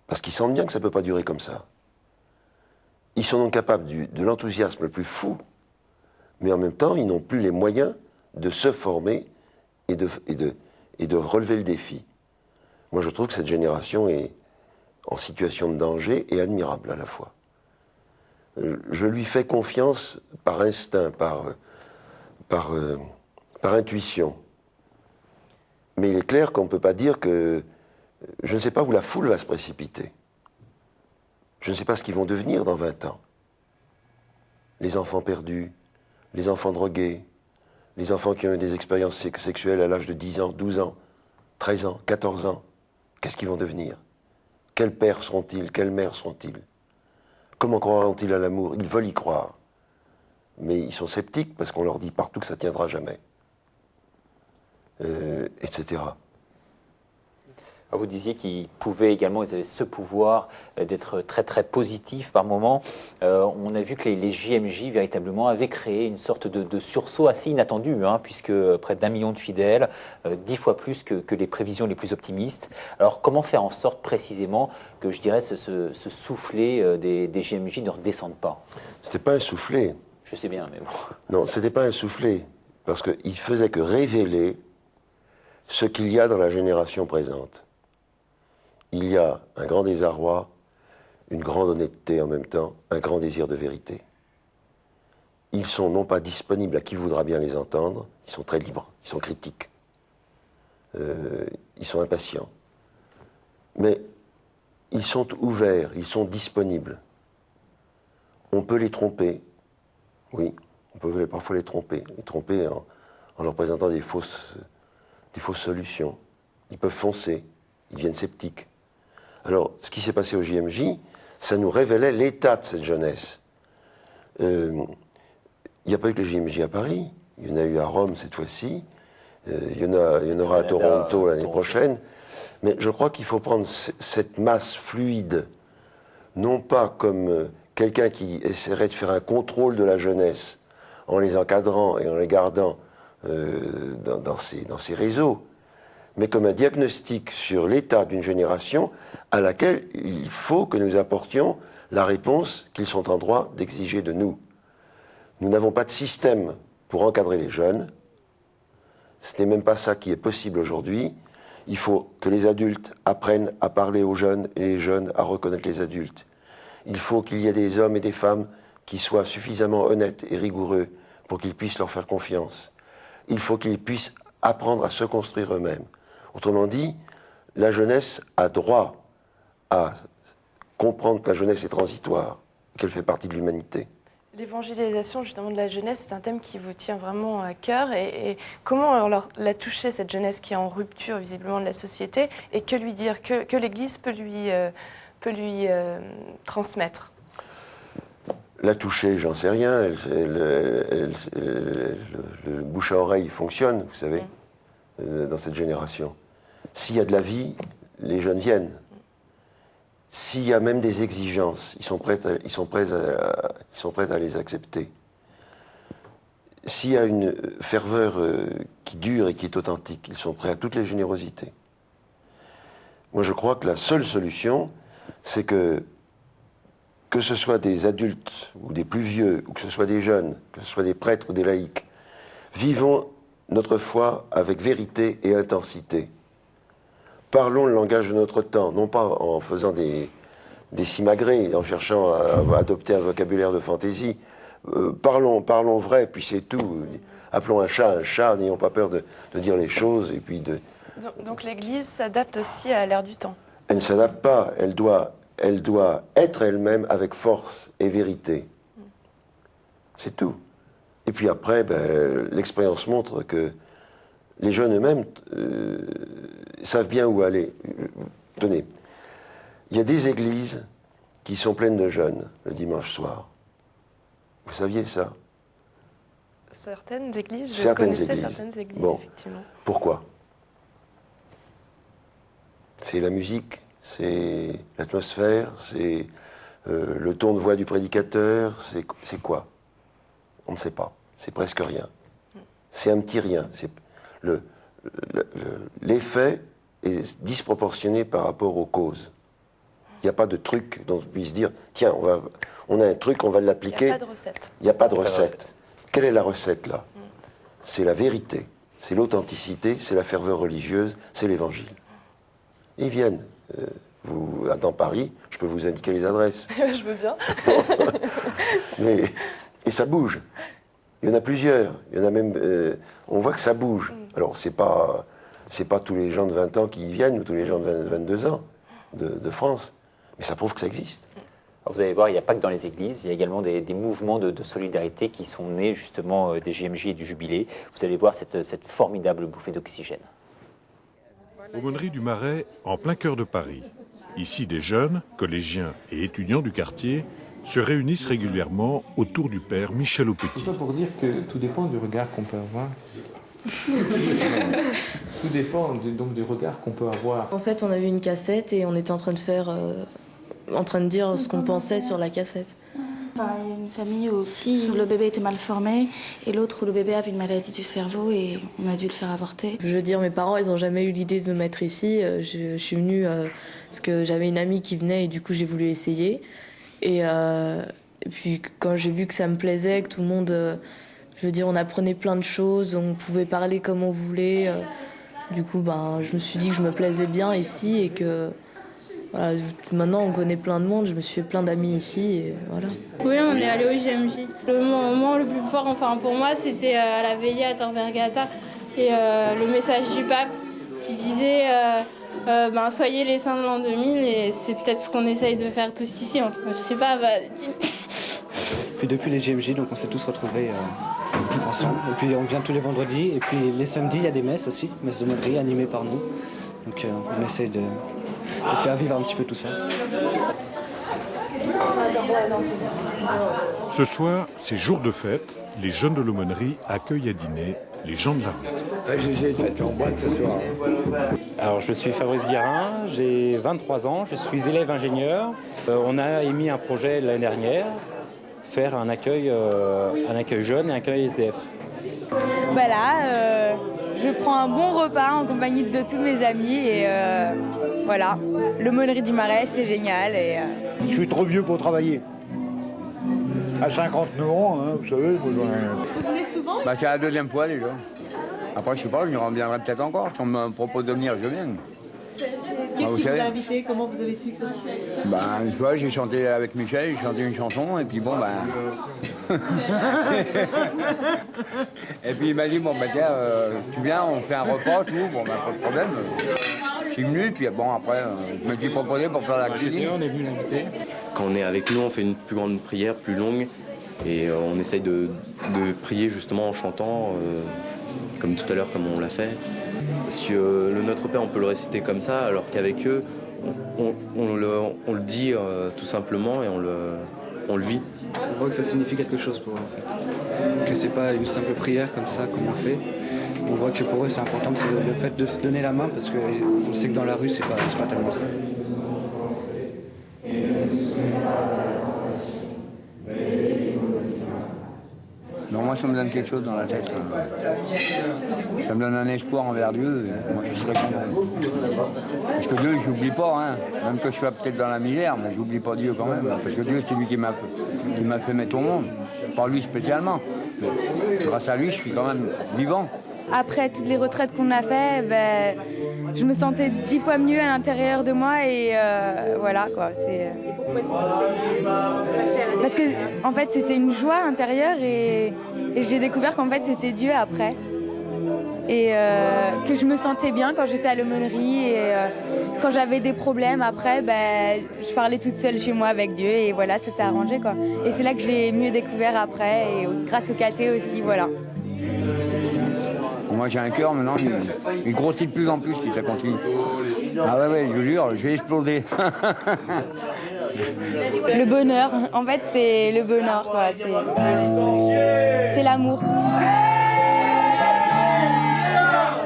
Speaker 2: Parce qu'ils sentent bien que ça ne peut pas durer comme ça. Ils sont donc capables de l'enthousiasme le plus fou, mais en même temps, ils n'ont plus les moyens de se former et de relever le défi. Moi, je trouve que cette génération est en situation de danger et admirable à la fois. Je lui fais confiance par instinct, par intuition. Mais il est clair qu'on ne peut pas dire que... Je ne sais pas où la foule va se précipiter. Je ne sais pas ce qu'ils vont devenir dans 20 ans. Les enfants perdus, les enfants drogués, les enfants qui ont eu des expériences sexuelles à l'âge de 10 ans, 12 ans, 13 ans, 14 ans. Qu'est-ce qu'ils vont devenir? Quels pères seront-ils? Quelles mères seront-ils? Comment croiront-ils à l'amour? Ils veulent y croire. Mais ils sont sceptiques parce qu'on leur dit partout que ça ne tiendra jamais. Etc.
Speaker 1: Vous disiez qu'ils pouvaient également, ils avaient ce pouvoir d'être très très positifs par moment. On a vu que les JMJ véritablement avaient créé une sorte de sursaut assez inattendu, puisque près d'1 million de fidèles, 10 fois plus que les prévisions les plus optimistes. Alors comment faire en sorte précisément que, je dirais, ce soufflet des JMJ ne redescende pas?
Speaker 2: C'était pas un soufflet.
Speaker 1: Je sais bien, mais bon.
Speaker 2: Non, c'était pas un soufflet, parce qu'il faisait que révéler ce qu'il y a dans la génération présente. Il y a un grand désarroi, une grande honnêteté en même temps, un grand désir de vérité. Ils sont non pas disponibles à qui voudra bien les entendre, ils sont très libres, ils sont critiques, ils sont impatients. Mais ils sont ouverts, ils sont disponibles. On peut les tromper, oui, on peut parfois les tromper en leur présentant des fausses solutions. Ils peuvent foncer, ils deviennent sceptiques. Alors, ce qui s'est passé au JMJ, ça nous révélait l'état de cette jeunesse. Il n'y a pas eu que les JMJ à Paris, il y en a eu à Rome cette fois-ci, il y en aura à Toronto l'année prochaine, mais je crois qu'il faut prendre cette masse fluide, non pas comme quelqu'un qui essaierait de faire un contrôle de la jeunesse, en les encadrant et en les gardant dans ces réseaux, mais comme un diagnostic sur l'état d'une génération à laquelle il faut que nous apportions la réponse qu'ils sont en droit d'exiger de nous. Nous n'avons pas de système pour encadrer les jeunes. Ce n'est même pas ça qui est possible aujourd'hui. Il faut que les adultes apprennent à parler aux jeunes et les jeunes à reconnaître les adultes. Il faut qu'il y ait des hommes et des femmes qui soient suffisamment honnêtes et rigoureux pour qu'ils puissent leur faire confiance. Il faut qu'ils puissent apprendre à se construire eux-mêmes. Autrement dit, la jeunesse a droit à comprendre que la jeunesse est transitoire, qu'elle fait partie de l'humanité.
Speaker 3: L'évangélisation justement de la jeunesse, c'est un thème qui vous tient vraiment à cœur. Et comment alors l'a toucher cette jeunesse qui est en rupture visiblement de la société, et que lui dire, que l'Église peut lui transmettre?
Speaker 2: La toucher, j'en sais rien. Le bouche à oreille fonctionne, vous savez, dans cette génération. S'il y a de la vie, les jeunes viennent. S'il y a même des exigences, ils sont prêts à les accepter. S'il y a une ferveur qui dure et qui est authentique, ils sont prêts à toutes les générosités. Moi, je crois que la seule solution, c'est que ce soit des adultes ou des plus vieux, ou que ce soit des jeunes, que ce soit des prêtres ou des laïcs, vivons notre foi avec vérité et intensité. Parlons le langage de notre temps, non pas en faisant des simagrées, en cherchant à adopter un vocabulaire de fantaisie. Parlons vrai, puis c'est tout. Appelons un chat, n'ayons pas peur de dire les choses. Et puis
Speaker 3: Donc l'Église s'adapte aussi à l'ère du temps.
Speaker 2: Elle ne s'adapte pas, elle doit être elle-même avec force et vérité. C'est tout. Et puis après, l'expérience montre que les jeunes eux-mêmes savent bien où aller. Tenez, il y a des églises qui sont pleines de jeunes le dimanche soir. Vous saviez ça?
Speaker 3: Certaines églises, je connaissais certaines églises,
Speaker 2: bon.
Speaker 3: Effectivement.
Speaker 2: Pourquoi? C'est la musique, c'est l'atmosphère, c'est le ton de voix du prédicateur, c'est quoi? On ne sait pas. C'est presque rien. C'est un petit rien. L'effet est disproportionné par rapport aux causes. Il n'y a pas de truc dont on puisse dire, tiens, on a un truc, on va l'appliquer.
Speaker 3: Il n'y a pas de recette.
Speaker 2: Il n'y a pas de recette. Quelle est la recette, là? C'est la vérité, c'est l'authenticité, c'est la ferveur religieuse, c'est l'évangile. Ils viennent. Dans Paris, je peux vous indiquer les adresses.
Speaker 3: Je veux bien.
Speaker 2: Et ça bouge. Il y en a plusieurs. Il y en a même. On voit que ça bouge. Alors, c'est pas tous les gens de 20 ans qui y viennent, ou tous les gens de 22 ans de France. Mais ça prouve que ça existe.
Speaker 1: Alors vous allez voir, il n'y a pas que dans les églises, il y a également des mouvements de solidarité qui sont nés justement des JMJ et du Jubilé. Vous allez voir cette formidable bouffée d'oxygène.
Speaker 4: Aumônerie du Marais, en plein cœur de Paris. Ici, des jeunes, collégiens et étudiants du quartier se réunissent régulièrement autour du père Michel
Speaker 5: Tout
Speaker 4: Aupetit.
Speaker 5: ça pour dire que tout dépend du regard qu'on peut avoir. Tout dépend donc du regard qu'on peut avoir.
Speaker 6: En fait, on avait une cassette et on était en train de dire ce qu'on pensait sur la cassette.
Speaker 7: Enfin, il y a une famille où le bébé était mal formé et l'autre où le bébé avait une maladie du cerveau et on a dû le faire avorter.
Speaker 6: Je veux dire, mes parents, ils n'ont jamais eu l'idée de me mettre ici. Je suis venue parce que j'avais une amie qui venait et du coup j'ai voulu essayer. Et puis quand j'ai vu que ça me plaisait, que tout le monde, je veux dire, on apprenait plein de choses, on pouvait parler comme on voulait. Du coup, je me suis dit que je me plaisais bien ici et que voilà, maintenant on connaît plein de monde, je me suis fait plein d'amis ici et voilà.
Speaker 8: Oui, on est allé au JMJ. Le moment le plus fort, pour moi, c'était à la veillée à Tor Vergata et le message du pape qui disait soyez les saints de l'an 2000 et c'est peut-être ce qu'on essaye de faire tous ici. Je sais pas.
Speaker 9: Puis depuis les JMJ, donc on s'est tous retrouvés ensemble. Et puis on vient tous les vendredis et puis les samedis il y a des messes aussi, messes de Maigri animées par nous. Donc on essaye de faire vivre un petit peu tout ça.
Speaker 4: Ce soir, c'est jour de fête. Les jeunes de l'aumônerie accueillent à dîner les gens de la route.
Speaker 10: J'ai fête en boîte ce soir.
Speaker 11: Alors, je suis Fabrice Guérin, j'ai 23 ans, je suis élève ingénieur. On a émis un projet l'année dernière, faire un accueil jeune et un accueil SDF.
Speaker 12: Voilà, je prends un bon repas en compagnie de tous mes amis et voilà, l'aumônerie du Marais, c'est génial.
Speaker 10: Je suis trop vieux pour travailler. À 59 ans, vous savez.
Speaker 12: Vous venez souvent?
Speaker 10: C'est la deuxième fois déjà. Après, je sais pas, je me reviendrai peut-être encore. Si on me propose de venir, je viens.
Speaker 12: Qu'est-ce qui vous a invité? Comment vous avez su que ça se fait?
Speaker 10: Une fois, j'ai chanté avec Michel, j'ai chanté une chanson, et puis et puis il m'a dit, tiens, tu viens, on fait un repas, tout, pas de problème. Je suis venu, puis après, je me suis proposé pour faire la cuisine.
Speaker 11: On est venu l'inviter.
Speaker 13: Quand on est avec nous, on fait une plus grande prière, plus longue, et on essaye de prier justement en chantant, comme tout à l'heure, comme on l'a fait. Parce que le Notre Père, on peut le réciter comme ça, alors qu'avec eux, on le dit tout simplement et on le vit.
Speaker 9: On voit que ça signifie quelque chose pour eux en fait. Que c'est pas une simple prière comme ça, comme on fait. On voit que pour eux c'est important, que c'est le fait de se donner la main, parce qu'on sait que dans la rue c'est pas tellement ça.
Speaker 10: Non, moi ça me donne quelque chose dans la tête. Ça me donne un espoir envers Dieu. Moi je serais content. Parce que Dieu, je n'oublie pas, hein. Même que je sois peut-être dans la misère, mais je n'oublie pas Dieu quand même. Parce que Dieu, c'est lui qui m'a fait mettre au monde. Pas lui spécialement. Grâce à lui, je suis quand même vivant.
Speaker 12: Après toutes les retraites qu'on a fait, ben, je me sentais 10 fois mieux à l'intérieur de moi et voilà quoi. Et pourquoi parce que en fait c'était une joie intérieure et j'ai découvert qu'en fait c'était Dieu après et que je me sentais bien quand j'étais à l'aumônerie et quand j'avais des problèmes après, ben, je parlais toute seule chez moi avec Dieu et voilà, ça s'est arrangé quoi. Et c'est là que j'ai mieux découvert après et grâce au caté aussi, voilà.
Speaker 10: Moi j'ai un cœur maintenant, il grossit de plus en plus si ça continue. Ah ouais, je vous jure, je vais exploser.
Speaker 12: Le bonheur, en fait c'est le bonheur, quoi. C'est l'amour.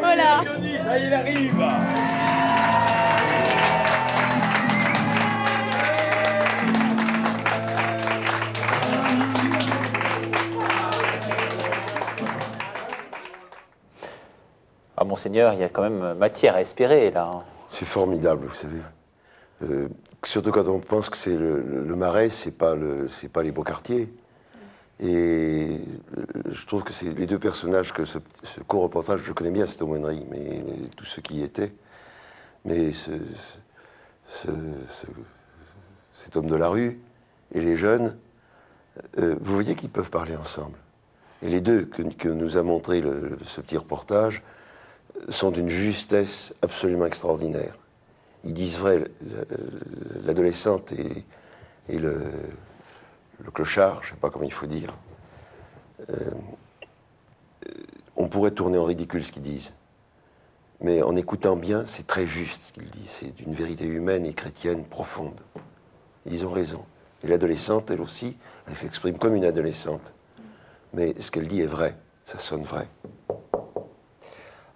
Speaker 12: Voilà.
Speaker 14: Ça y est, il arrive.
Speaker 1: Ah, Monseigneur, il y a quand même matière à espérer, là.
Speaker 2: C'est formidable, vous savez. Surtout quand on pense que c'est le Marais, c'est pas les beaux quartiers. Et je trouve que c'est les deux personnages que ce court reportage, je connais bien cette aumônerie, mais tous ceux qui y étaient. Mais cet homme de la rue et les jeunes, vous voyez qu'ils peuvent parler ensemble. Et les deux que nous a montré ce petit reportage sont d'une justesse absolument extraordinaire. Ils disent vrai, l'adolescente et le clochard, je ne sais pas comment il faut dire, on pourrait tourner en ridicule ce qu'ils disent. Mais en écoutant bien, c'est très juste ce qu'ils disent. C'est d'une vérité humaine et chrétienne profonde. Ils ont raison. Et l'adolescente, elle aussi, elle s'exprime comme une adolescente. Mais ce qu'elle dit est vrai, ça sonne vrai.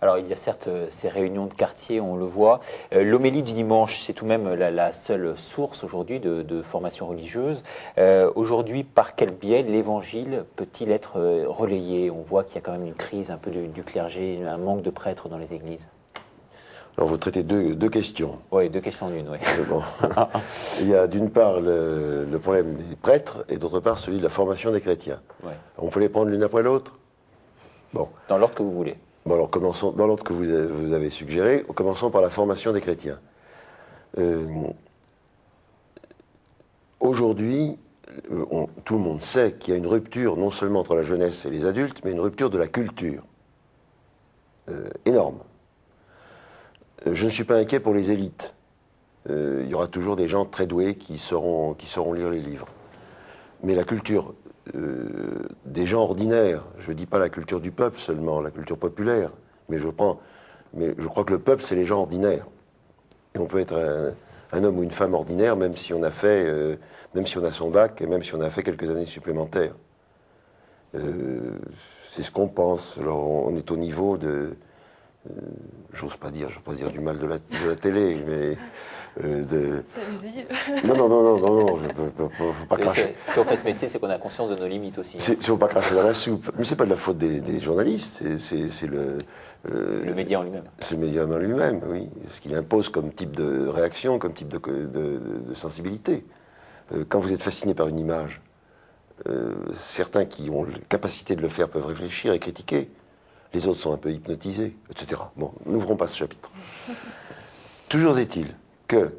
Speaker 1: Alors, il y a certes ces réunions de quartier, on le voit. L'homélie du dimanche, c'est tout de même la seule source aujourd'hui de formation religieuse. Aujourd'hui, par quel biais l'Évangile peut-il être relayé? On voit qu'il y a quand même une crise un peu du clergé, un manque de prêtres dans les églises.
Speaker 2: Alors, vous traitez deux questions.
Speaker 1: Oui, deux questions en une, oui.
Speaker 2: Bon. Il y a d'une part le problème des prêtres et d'autre part celui de la formation des chrétiens.
Speaker 1: Ouais.
Speaker 2: On peut les prendre l'une après l'autre? Bon.
Speaker 1: Dans l'ordre que vous voulez.
Speaker 2: Bon, alors commençons dans l'ordre que vous avez suggéré. Commençons par la formation des chrétiens. Aujourd'hui, tout le monde sait qu'il y a une rupture non seulement entre la jeunesse et les adultes, mais une rupture de la culture. Énorme. Je ne suis pas inquiet pour les élites. Il y aura toujours des gens très doués qui sauront lire les livres. Mais la culture des gens ordinaires, je ne dis pas la culture du peuple seulement, la culture populaire, mais je crois que le peuple, c'est les gens ordinaires. Et on peut être un homme ou une femme ordinaire, même si on a son bac et même si on a fait quelques années supplémentaires. C'est ce qu'on pense. Alors on est au niveau de... j'ose pas dire du mal de la télé, mais non, faut pas cracher.
Speaker 1: Si on fait ce métier, c'est qu'on a conscience de nos limites aussi.
Speaker 2: Il ne faut pas cracher dans la soupe. Mais c'est pas de la faute des journalistes, c'est
Speaker 1: le média en lui-même.
Speaker 2: C'est le média en lui-même, oui. Ce qu'il impose comme type de réaction, comme type de sensibilité. Quand vous êtes fasciné par une image, certains qui ont la capacité de le faire peuvent réfléchir et critiquer. Les autres sont un peu hypnotisés, etc. Bon, n'ouvrons pas ce chapitre. Toujours est-il que,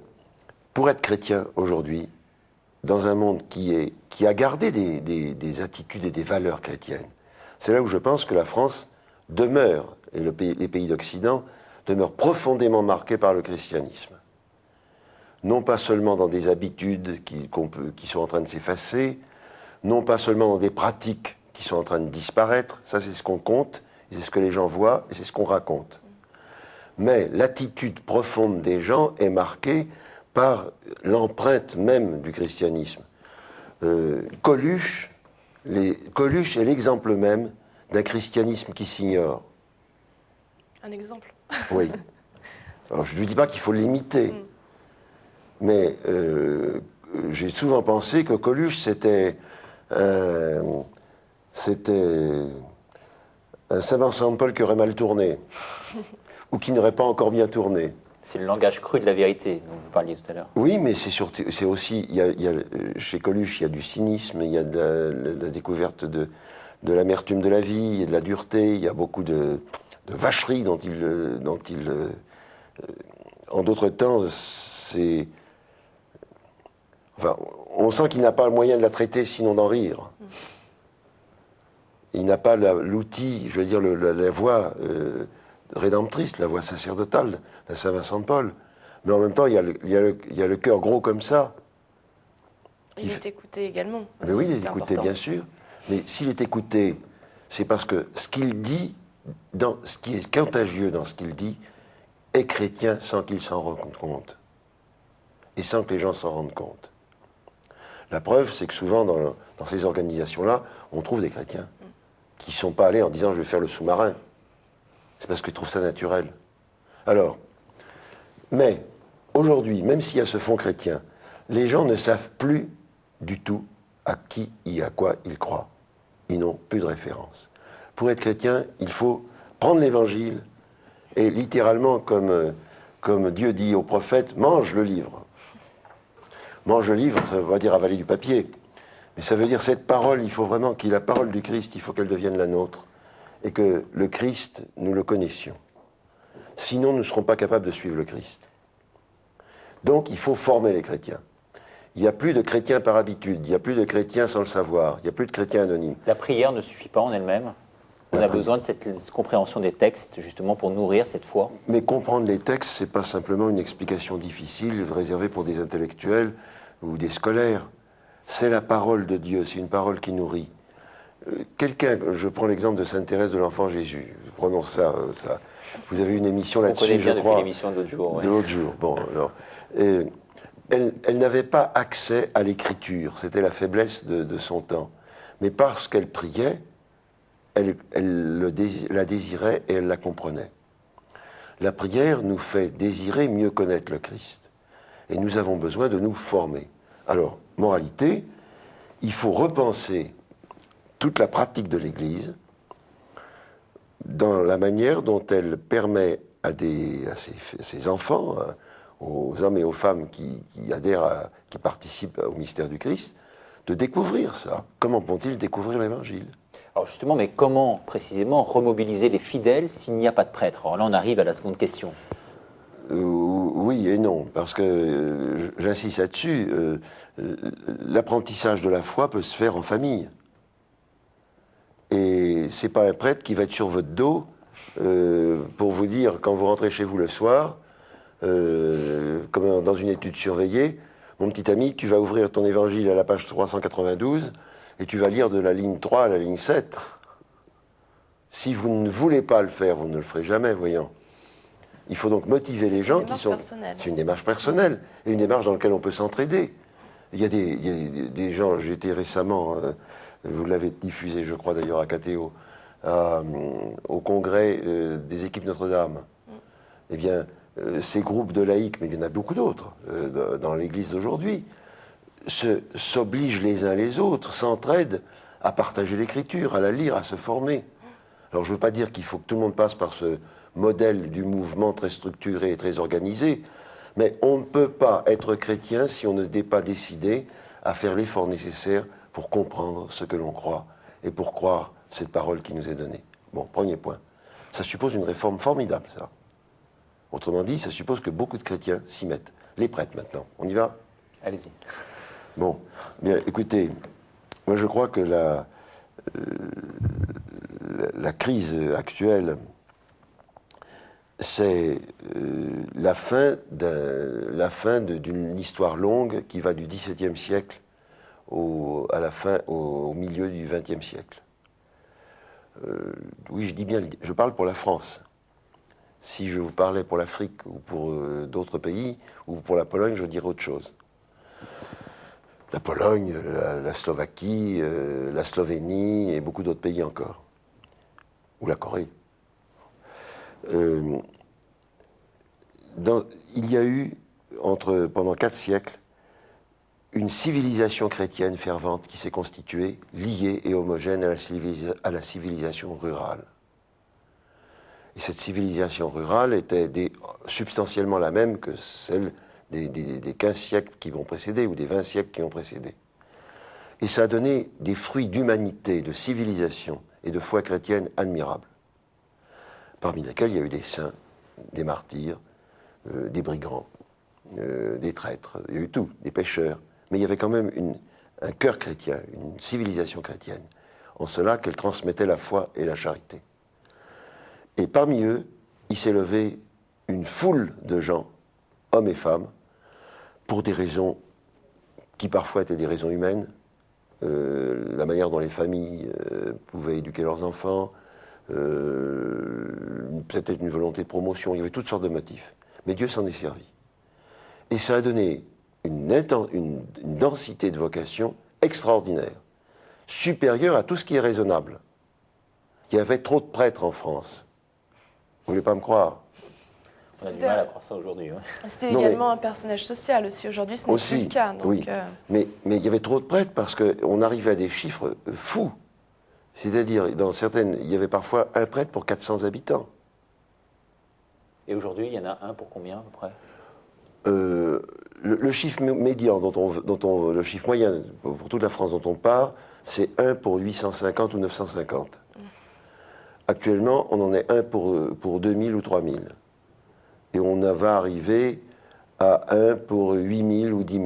Speaker 2: pour être chrétien aujourd'hui, dans un monde qui a gardé des attitudes et des valeurs chrétiennes, c'est là où je pense que la France demeure, et les pays d'Occident, demeurent profondément marqués par le christianisme. Non pas seulement dans des habitudes qui sont en train de s'effacer, non pas seulement dans des pratiques qui sont en train de disparaître, ça c'est ce qu'on compte, c'est ce que les gens voient et c'est ce qu'on raconte. Mais l'attitude profonde des gens est marquée par l'empreinte même du christianisme. Coluche est l'exemple même d'un christianisme qui s'ignore.
Speaker 3: Un exemple.
Speaker 2: Oui. Alors, je ne dis pas qu'il faut l'imiter, mais j'ai souvent pensé que Coluche, c'était un Saint-Vincent de Paul qui aurait mal tourné, ou qui n'aurait pas encore bien tourné.
Speaker 1: C'est le langage cru de la vérité dont vous parliez tout à l'heure.
Speaker 2: Oui, mais c'est aussi, chez Coluche, il y a du cynisme, il y a de la découverte de l'amertume de la vie, il y a de la dureté, il y a beaucoup de vacherie dont il en d'autres temps, c'est... Enfin, on sent qu'il n'a pas le moyen de la traiter sinon d'en rire. Il n'a pas l'outil, je veux dire, la voix rédemptrice, la voix sacerdotale de Saint-Vincent de Paul. Mais en même temps, il y a le cœur gros comme ça.
Speaker 3: Il est écouté également.
Speaker 2: Mais oui, il est écouté, bien sûr. Mais s'il est écouté, c'est parce que ce qu'il dit, ce qui est contagieux dans ce qu'il dit, est chrétien sans qu'il s'en rende compte. Et sans que les gens s'en rendent compte. La preuve, c'est que souvent, dans ces organisations-là, on trouve des chrétiens qui ne sont pas allés en disant « je vais faire le sous-marin ». C'est parce qu'ils trouvent ça naturel. Alors, mais aujourd'hui, même s'il y a ce fond chrétien, les gens ne savent plus du tout à qui et à quoi ils croient. Ils n'ont plus de référence. Pour être chrétien, il faut prendre l'évangile et littéralement, comme Dieu dit au prophète, mange le livre. Mange le livre, ça veut dire avaler du papier. Mais ça veut dire cette parole, il faut vraiment qu'il y ait la parole du Christ, il faut qu'elle devienne la nôtre. Et que le Christ, nous le connaissions. Sinon, nous ne serons pas capables de suivre le Christ. Donc, il faut former les chrétiens. Il n'y a plus de chrétiens par habitude, il n'y a plus de chrétiens sans le savoir, il n'y a plus de chrétiens anonymes.
Speaker 1: La prière ne suffit pas en elle-même. On a besoin de cette compréhension des textes, justement, pour nourrir cette foi.
Speaker 2: Mais comprendre les textes, ce n'est pas simplement une explication difficile, réservée pour des intellectuels ou des scolaires. C'est la parole de Dieu, c'est une parole qui nourrit. Je prends l'exemple de Sainte Thérèse de l'Enfant Jésus. Prenons ça. Vous avez une émission là-dessus, je crois.
Speaker 1: On connaît bien depuis l'émission de l'autre jour. Ouais.
Speaker 2: De l'autre jour, bon. Alors, elle n'avait pas accès à l'écriture, c'était la faiblesse de son temps. Mais parce qu'elle priait, elle la désirait et elle la comprenait. La prière nous fait désirer mieux connaître le Christ. Et nous avons besoin de nous former. Alors, moralité, il faut repenser toute la pratique de l'Église dans la manière dont elle permet à ses enfants, aux hommes et aux femmes qui adhèrent, qui participent au mystère du Christ, de découvrir ça. Comment vont-ils découvrir l'Évangile ?
Speaker 1: Alors justement, mais comment précisément remobiliser les fidèles s'il n'y a pas de prêtre ? Alors là, on arrive à la seconde question.
Speaker 2: Oui et non, parce que j'insiste là-dessus, l'apprentissage de la foi peut se faire en famille. Et c'est pas un prêtre qui va être sur votre dos pour vous dire, quand vous rentrez chez vous le soir, comme dans une étude surveillée, mon petit ami, tu vas ouvrir ton évangile à la page 392 et tu vas lire de la ligne 3 à la ligne 7. Si vous ne voulez pas le faire, vous ne le ferez jamais, voyons. Il faut donc motiver les gens qui sont... C'est une démarche personnelle et une démarche dans laquelle on peut s'entraider. Il y a des gens, j'étais récemment, vous l'avez diffusé je crois d'ailleurs à KTO, au congrès des équipes Notre-Dame. Eh bien, ces groupes de laïcs, mais il y en a beaucoup d'autres dans l'Église d'aujourd'hui, s'obligent les uns les autres, s'entraident à partager l'Écriture, à la lire, à se former. Alors je ne veux pas dire qu'il faut que tout le monde passe par ce modèle du mouvement très structuré et très organisé, mais on ne peut pas être chrétien si on n'est pas décidé à faire l'effort nécessaire pour comprendre ce que l'on croit et pour croire cette parole qui nous est donnée. Bon, premier point. Ça suppose une réforme formidable, ça. Autrement dit, ça suppose que beaucoup de chrétiens s'y mettent. Les prêtres, maintenant. On y va ?
Speaker 1: Allez-y.
Speaker 2: Bon, bien, écoutez, moi je crois que la crise actuelle, c'est la fin d'une histoire longue qui va du XVIIe siècle au milieu du XXe siècle. Oui, je dis bien, je parle pour la France. Si je vous parlais pour l'Afrique ou pour d'autres pays, ou pour la Pologne, je dirais autre chose. la Pologne, la Slovaquie, la Slovénie et beaucoup d'autres pays encore. Ou la Corée. Il y a eu, pendant 4 siècles, une civilisation chrétienne fervente qui s'est constituée, liée et homogène à la civilisation rurale. Et cette civilisation rurale était substantiellement la même que celle des 15 siècles qui vont précéder, ou des 20 siècles qui ont précédé. Et ça a donné des fruits d'humanité, de civilisation et de foi chrétienne admirables, parmi lesquels il y a eu des saints, des martyrs, des brigands, des traîtres, il y a eu tout, des pécheurs. Mais il y avait quand même un cœur chrétien, une civilisation chrétienne, en cela qu'elle transmettait la foi et la charité. Et parmi eux, il s'est levé une foule de gens, hommes et femmes, pour des raisons qui parfois étaient des raisons humaines, la manière dont les familles pouvaient éduquer leurs enfants, peut-être une volonté de promotion, il y avait toutes sortes de motifs. Mais Dieu s'en est servi. Et ça a donné une densité de vocation extraordinaire, supérieure à tout ce qui est raisonnable. Il y avait trop de prêtres en France. Vous ne voulez pas me croire?
Speaker 1: On a du mal à croire ça aujourd'hui. Ouais.
Speaker 3: C'était également un personnage social aussi. Aujourd'hui, ce n'est plus le cas. Donc,
Speaker 2: oui. Mais il y avait trop de prêtres parce qu'on arrivait à des chiffres fous. C'est-à-dire, dans certaines, il y avait parfois un prêtre pour 400 habitants.
Speaker 1: Et aujourd'hui, il y en a un pour combien à peu près?
Speaker 2: Le chiffre médian, le chiffre moyen pour toute la France dont on parle, c'est 1 pour 850 ou 950. Actuellement, on en est 1 pour 2000 ou 3000. Et on va arriver à 1 pour 8000 ou 10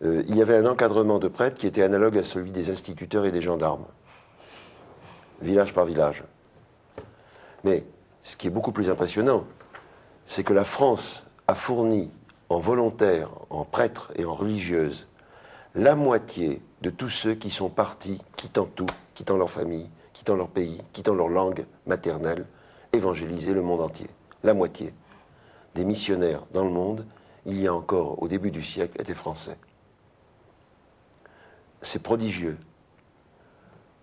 Speaker 2: 000. Il y avait un encadrement de prêtres qui était analogue à celui des instituteurs et des gendarmes, village par village. Mais ce qui est beaucoup plus impressionnant, c'est que la France a fourni en volontaires, en prêtres et en religieuses, la moitié de tous ceux qui sont partis, quittant tout, quittant leur famille, quittant leur pays, quittant leur langue maternelle, évangéliser le monde entier. La moitié des missionnaires dans le monde, il y a encore, au début du siècle, étaient français. C'est prodigieux.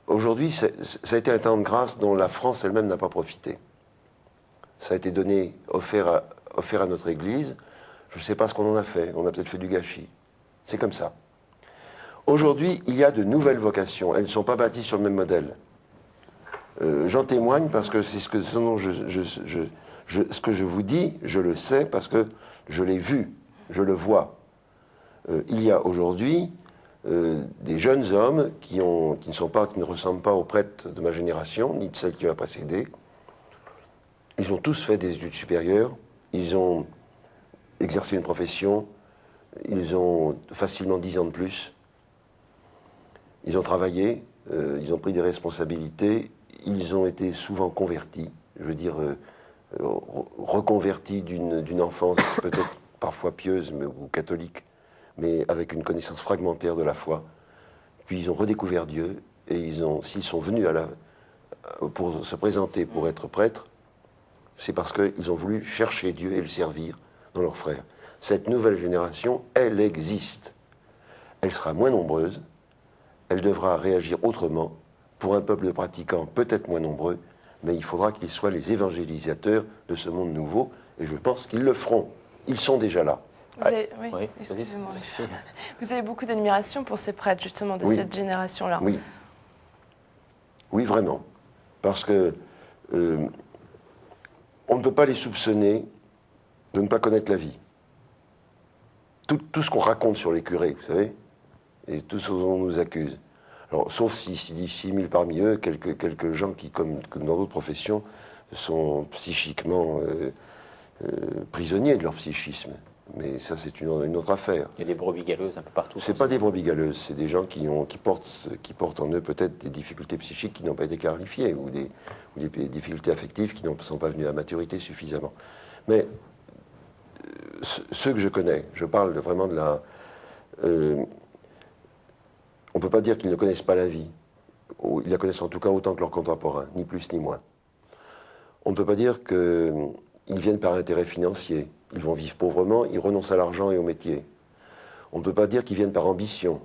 Speaker 2: Aujourd'hui, ça a été un temps de grâce dont la France elle-même n'a pas profité. Ça a été donné, offert à notre Église. Je ne sais pas ce qu'on en a fait. On a peut-être fait du gâchis. C'est comme ça. Aujourd'hui, il y a de nouvelles vocations. Elles ne sont pas bâties sur le même modèle. J'en témoigne parce que c'est ce que je vous dis, je le sais parce que je l'ai vu, je le vois. Il y a aujourd'hui des jeunes hommes qui ne ressemblent pas aux prêtres de ma génération, ni de celle qui m'a précédé. Ils ont tous fait des études supérieures, ils ont exercé une profession, ils ont facilement 10 ans de plus. Ils ont travaillé, ils ont pris des responsabilités, ils ont été souvent convertis, je veux dire reconvertis d'une enfance peut-être parfois pieuse ou catholique, mais avec une connaissance fragmentaire de la foi. Puis ils ont redécouvert Dieu et s'ils sont venus pour se présenter pour être prêtres, c'est parce qu'ils ont voulu chercher Dieu et le servir dans leurs frères. Cette nouvelle génération, elle existe. Elle sera moins nombreuse, elle devra réagir autrement pour un peuple de pratiquants peut-être moins nombreux, mais il faudra qu'ils soient les évangélisateurs de ce monde nouveau, et je pense qu'ils le feront. Ils sont déjà là.
Speaker 3: Oui, excusez-moi. Vous avez beaucoup d'admiration pour ces prêtres, justement, de cette génération-là.
Speaker 2: Oui. Oui, vraiment. Parce que on ne peut pas les soupçonner de ne pas connaître la vie. Tout ce qu'on raconte sur les curés, vous savez, et tout ce dont on nous accuse. Alors, sauf s'il dit 6 000 parmi eux, quelques gens qui, comme dans d'autres professions, sont psychiquement prisonniers de leur psychisme. Mais ça, c'est une autre affaire.
Speaker 1: Il y a des brebis galeuses un peu partout.
Speaker 2: Ce n'est pas des brebis galeuses, c'est des gens qui portent en eux peut-être des difficultés psychiques qui n'ont pas été clarifiées, ou des difficultés affectives qui ne sont pas venues à maturité suffisamment. Mais ceux que je connais, je parle vraiment de la... on ne peut pas dire qu'ils ne connaissent pas la vie. Ils la connaissent en tout cas autant que leurs contemporains, ni plus ni moins. On ne peut pas dire qu'ils viennent par intérêt financier. Ils vont vivre pauvrement, ils renoncent à l'argent et au métier. On ne peut pas dire qu'ils viennent par ambition.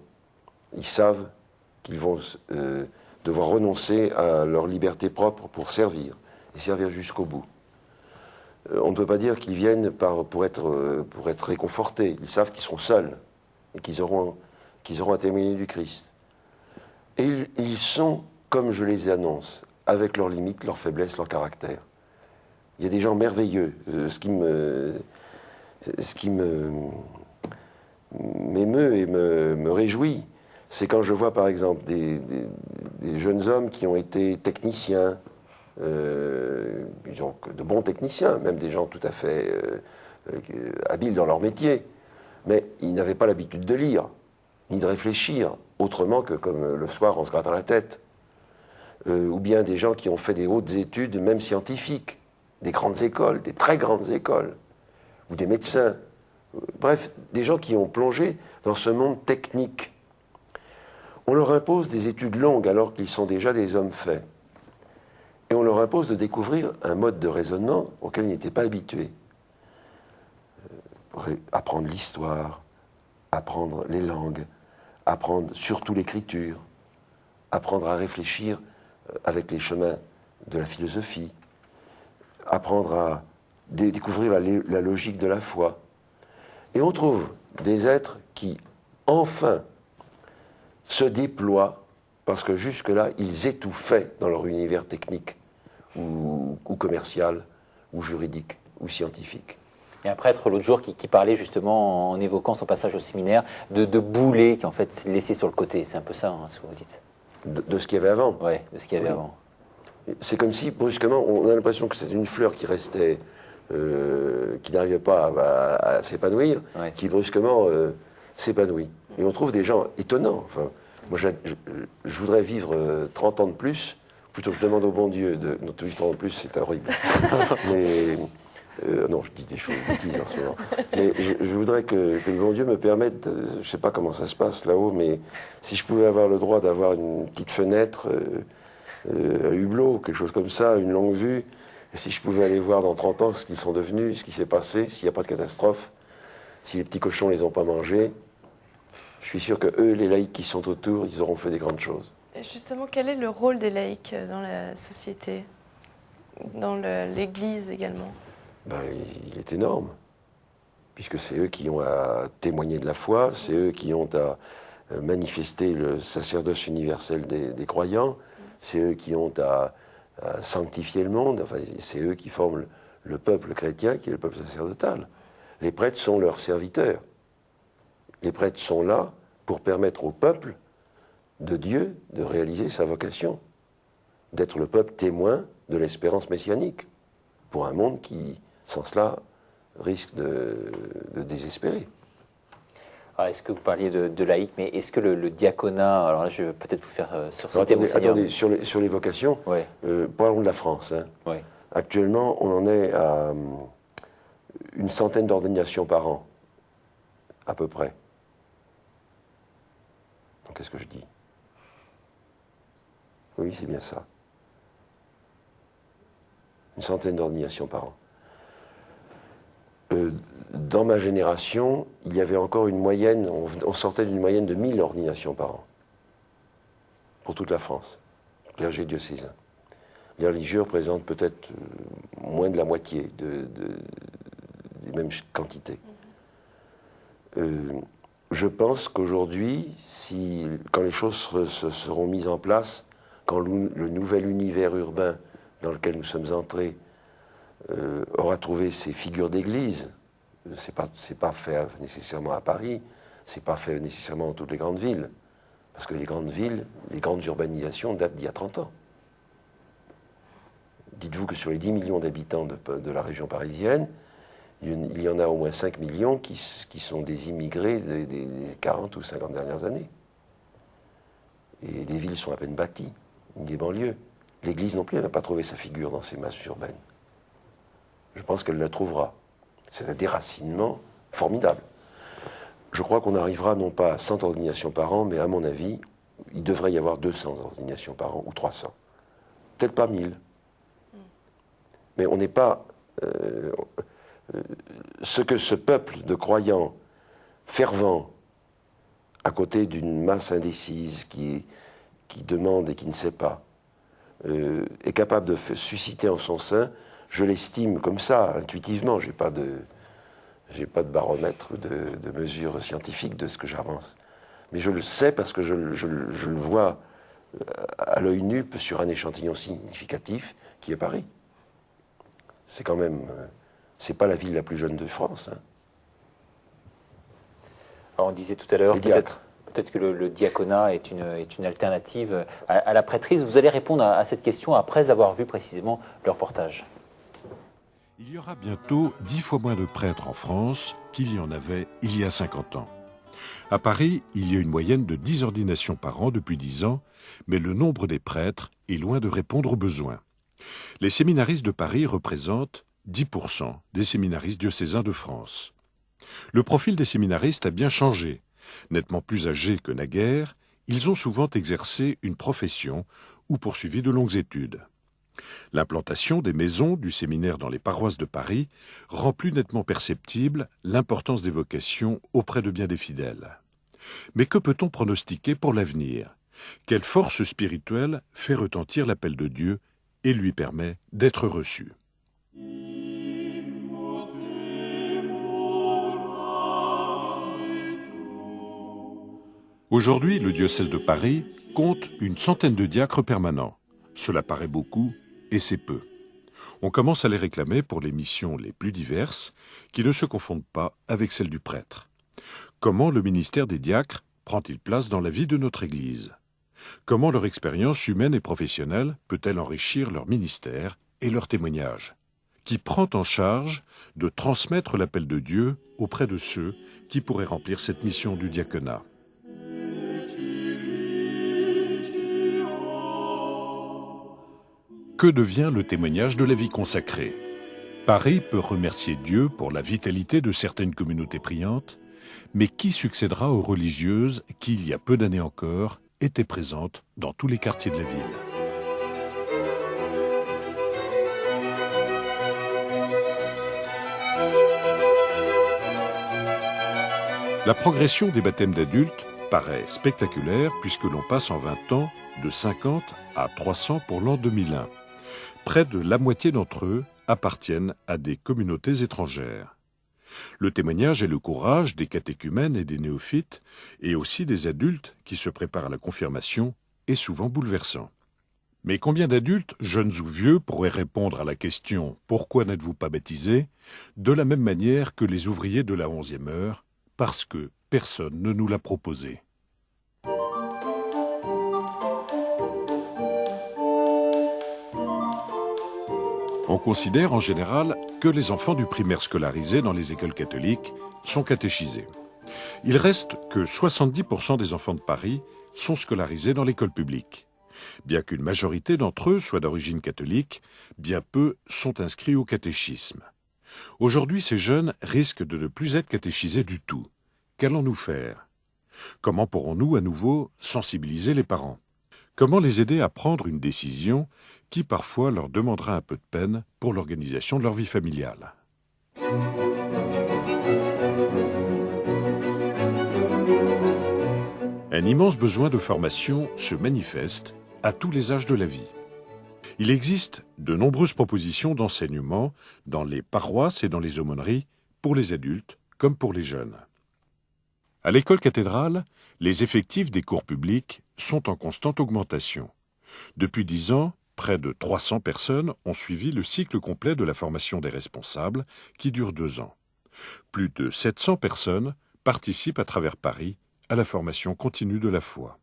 Speaker 2: Ils savent qu'ils vont devoir renoncer à leur liberté propre pour servir, et servir jusqu'au bout. On ne peut pas dire qu'ils viennent pour être réconfortés. Ils savent qu'ils seront seuls et qu'ils auront à témoigner du Christ. Et ils sont, comme je les annonce, avec leurs limites, leurs faiblesses, leur caractère. Il y a des gens merveilleux. Ce qui m'émeut et me réjouit, c'est quand je vois par exemple des jeunes hommes qui ont été techniciens, disons, de bons techniciens, même des gens tout à fait habiles dans leur métier, mais ils n'avaient pas l'habitude de lire, ni de réfléchir, autrement que comme le soir en se grattant la tête. Ou bien des gens qui ont fait des hautes études, même scientifiques, des grandes écoles, des très grandes écoles, ou des médecins. Bref, des gens qui ont plongé dans ce monde technique. On leur impose des études longues alors qu'ils sont déjà des hommes faits. Et on leur impose de découvrir un mode de raisonnement auquel ils n'étaient pas habitués. Apprendre l'histoire, apprendre les langues, apprendre surtout l'écriture, apprendre à réfléchir avec les chemins de la philosophie, apprendre à découvrir la logique de la foi. Et on trouve des êtres qui, enfin, se déploient parce que jusque-là, ils étouffaient dans leur univers technique ou commercial, ou juridique, ou scientifique.
Speaker 1: Il y a un prêtre l'autre jour qui parlait justement, en évoquant son passage au séminaire, de boulet qui en fait laissé sur le côté. C'est un peu ça, ce que vous dites.
Speaker 2: De ce qu'il y avait avant.
Speaker 1: Oui, de ce qu'il y avait avant.
Speaker 2: C'est comme si, brusquement, on a l'impression que c'est une fleur qui restait, qui n'arrivait pas à s'épanouir, ouais, qui brusquement s'épanouit. Et on trouve des gens étonnants. Enfin, moi, je voudrais vivre 30 ans de plus, plutôt que je demande au bon Dieu de vivre 30 ans de plus, c'est horrible. Mais, non, je dis des choses bêtises en ce moment. Mais je voudrais que le bon Dieu me permette, je ne sais pas comment ça se passe là-haut, mais si je pouvais avoir le droit d'avoir une petite fenêtre, un hublot, quelque chose comme ça, une longue vue, et si je pouvais aller voir dans 30 ans ce qu'ils sont devenus, ce qui s'est passé, s'il n'y a pas de catastrophe, si les petits cochons ne les ont pas mangés, je suis sûr que eux, les laïcs qui sont autour, ils auront fait des grandes choses.
Speaker 3: Et justement, quel est le rôle des laïcs dans la société, dans l'Église également?
Speaker 2: Il est énorme, puisque c'est eux qui ont à témoigner de la foi, c'est eux qui ont à manifester le sacerdoce universel des croyants, c'est eux qui ont à sanctifier le monde, enfin, c'est eux qui forment le peuple chrétien qui est le peuple sacerdotal. Les prêtres sont leurs serviteurs. Les prêtres sont là pour permettre au peuple de Dieu de réaliser sa vocation, d'être le peuple témoin de l'espérance messianique, pour un monde qui, sans cela, risque de désespérer.
Speaker 1: Alors, est-ce que vous parliez de laïcs, mais est-ce que le diaconat, alors là je vais peut-être vous faire sursauter,
Speaker 2: attendez, sur les vocations, ouais. Parlons de la France. Hein. Ouais. Actuellement, on en est à une centaine d'ordinations par an, à peu près. Donc qu'est-ce que je dis? Oui, c'est bien ça. Une centaine d'ordinations par an. Dans ma génération, il y avait encore une moyenne, on sortait d'une moyenne de 1000 ordinations par an, pour toute la France, clergé diocésain. Les religieux représentent peut-être moins de la moitié des mêmes quantités. Je pense qu'aujourd'hui, quand les choses seront mises en place, quand le nouvel univers urbain dans lequel nous sommes entrés aura trouvé ses figures d'église, c'est pas fait nécessairement à Paris, c'est pas fait nécessairement dans toutes les grandes villes, parce que les grandes villes, les grandes urbanisations datent d'il y a 30 ans. Dites-vous que sur les 10 millions d'habitants de la région parisienne, il y en a au moins 5 millions qui sont des immigrés des 40 ou 50 dernières années. Et les villes sont à peine bâties, les banlieues. L'Église non plus, elle n'a pas trouvé sa figure dans ces masses urbaines. Je pense qu'elle la trouvera. C'est un déracinement formidable. Je crois qu'on arrivera non pas à 100 ordinations par an, mais à mon avis, il devrait y avoir 200 ordinations par an, ou 300. Peut-être pas 1000. Mais on n'est pas... ce que ce peuple de croyants fervents, à côté d'une masse indécise qui demande et qui ne sait pas, est capable de susciter en son sein, je l'estime comme ça, intuitivement, j'ai pas de baromètre ou de mesure scientifique de ce que j'avance. Mais je le sais parce que je le vois à l'œil nu sur un échantillon significatif qui est Paris. C'est quand même... c'est pas la ville la plus jeune de France. Hein.
Speaker 1: Alors on disait tout à l'heure, peut-être que le diaconat est une alternative à la prêtrise. Vous allez répondre à cette question après avoir vu précisément le reportage.
Speaker 4: Il y aura bientôt 10 fois moins de prêtres en France qu'il y en avait il y a 50 ans. À Paris, il y a une moyenne de 10 ordinations par an depuis 10 ans, mais le nombre des prêtres est loin de répondre aux besoins. Les séminaristes de Paris représentent 10% des séminaristes diocésains de France. Le profil des séminaristes a bien changé. Nettement plus âgés que naguère, ils ont souvent exercé une profession ou poursuivi de longues études. L'implantation des maisons du séminaire dans les paroisses de Paris rend plus nettement perceptible l'importance des vocations auprès de bien des fidèles. Mais que peut-on pronostiquer pour l'avenir? Quelle force spirituelle fait retentir l'appel de Dieu et lui permet d'être reçu? Aujourd'hui, le diocèse de Paris compte une centaine de diacres permanents. Cela paraît beaucoup, et c'est peu. On commence à les réclamer pour les missions les plus diverses, qui ne se confondent pas avec celles du prêtre. Comment le ministère des diacres prend-il place dans la vie de notre Église? Comment leur expérience humaine et professionnelle peut-elle enrichir leur ministère et leur témoignage? Qui prend en charge de transmettre l'appel de Dieu auprès de ceux qui pourraient remplir cette mission du diaconat? Que devient le témoignage de la vie consacrée? Paris peut remercier Dieu pour la vitalité de certaines communautés priantes, mais qui succédera aux religieuses qui, il y a peu d'années encore, étaient présentes dans tous les quartiers de la ville? La progression des baptêmes d'adultes paraît spectaculaire puisque l'on passe en 20 ans de 50 à 300 pour l'an 2001. Près de la moitié d'entre eux appartiennent à des communautés étrangères. Le témoignage et le courage des catéchumènes et des néophytes, et aussi des adultes qui se préparent à la confirmation, est souvent bouleversant. Mais combien d'adultes, jeunes ou vieux, pourraient répondre à la question « Pourquoi n'êtes-vous pas baptisés ?» de la même manière que les ouvriers de la 11e heure, parce que personne ne nous l'a proposé. On considère en général que les enfants du primaire scolarisés dans les écoles catholiques sont catéchisés. Il reste que 70% des enfants de Paris sont scolarisés dans l'école publique. Bien qu'une majorité d'entre eux soient d'origine catholique, bien peu sont inscrits au catéchisme. Aujourd'hui, ces jeunes risquent de ne plus être catéchisés du tout. Qu'allons-nous faire? Comment pourrons-nous à nouveau sensibiliser les parents? Comment les aider à prendre une décision qui parfois leur demandera un peu de peine pour l'organisation de leur vie familiale? Un immense besoin de formation se manifeste à tous les âges de la vie. Il existe de nombreuses propositions d'enseignement dans les paroisses et dans les aumôneries pour les adultes comme pour les jeunes. À l'école cathédrale, les effectifs des cours publics sont en constante augmentation. Depuis 10 ans, près de 300 personnes ont suivi le cycle complet de la formation des responsables, qui dure 2 ans. Plus de 700 personnes participent à travers Paris à la formation continue de la foi.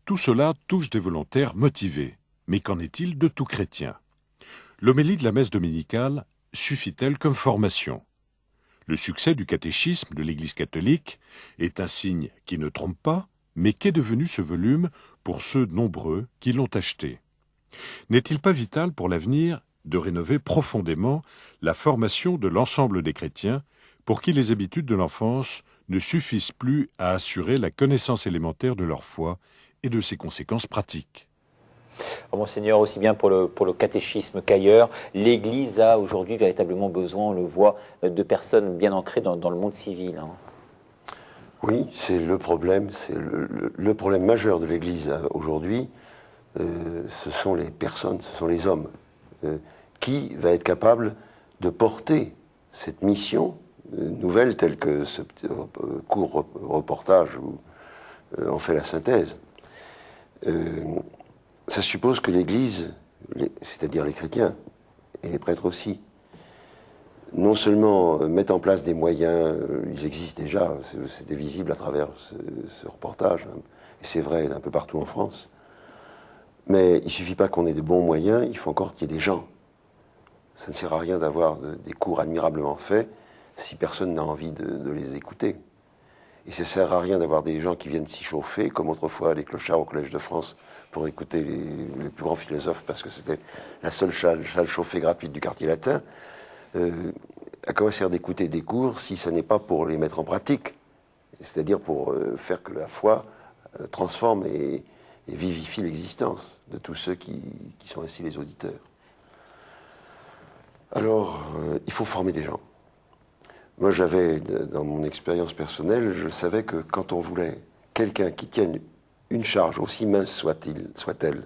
Speaker 4: Tout cela touche des volontaires motivés. Mais qu'en est-il de tout chrétien? L'homélie de la messe dominicale suffit-elle comme formation? Le succès du catéchisme de l'Église catholique est un signe qui ne trompe pas, mais qu'est devenu ce volume pour ceux nombreux qui l'ont acheté? N'est-il pas vital pour l'avenir de rénover profondément la formation de l'ensemble des chrétiens pour qui les habitudes de l'enfance ne suffisent plus à assurer la connaissance élémentaire de leur foi et de ses conséquences pratiques?
Speaker 1: Monseigneur, aussi bien pour le catéchisme qu'ailleurs, l'Église a aujourd'hui véritablement besoin, on le voit, de personnes bien ancrées dans le monde civil.
Speaker 2: Oui, c'est le problème, le problème majeur de l'Église aujourd'hui, ce sont les personnes, ce sont les hommes. Qui va être capable de porter cette mission nouvelle telle que ce court reportage où on fait la synthèse. Ça suppose que l'Église, c'est-à-dire les chrétiens et les prêtres aussi, non seulement mettent en place des moyens, ils existent déjà, c'était visible à travers ce reportage, et c'est vrai un peu partout en France, mais il ne suffit pas qu'on ait de bons moyens, il faut encore qu'il y ait des gens. Ça ne sert à rien d'avoir des cours admirablement faits si personne n'a envie de les écouter. Et ça ne sert à rien d'avoir des gens qui viennent s'y chauffer, comme autrefois les clochards au Collège de France, pour écouter les plus grands philosophes, parce que c'était la seule salle chauffée gratuite du quartier latin. À quoi sert d'écouter des cours si ce n'est pas pour les mettre en pratique, c'est-à-dire pour faire que la foi transforme et vivifie l'existence de tous ceux qui sont ainsi les auditeurs. Alors, il faut former des gens. Moi, j'avais, dans mon expérience personnelle, je savais que quand on voulait quelqu'un qui tienne une charge, aussi mince soit-elle,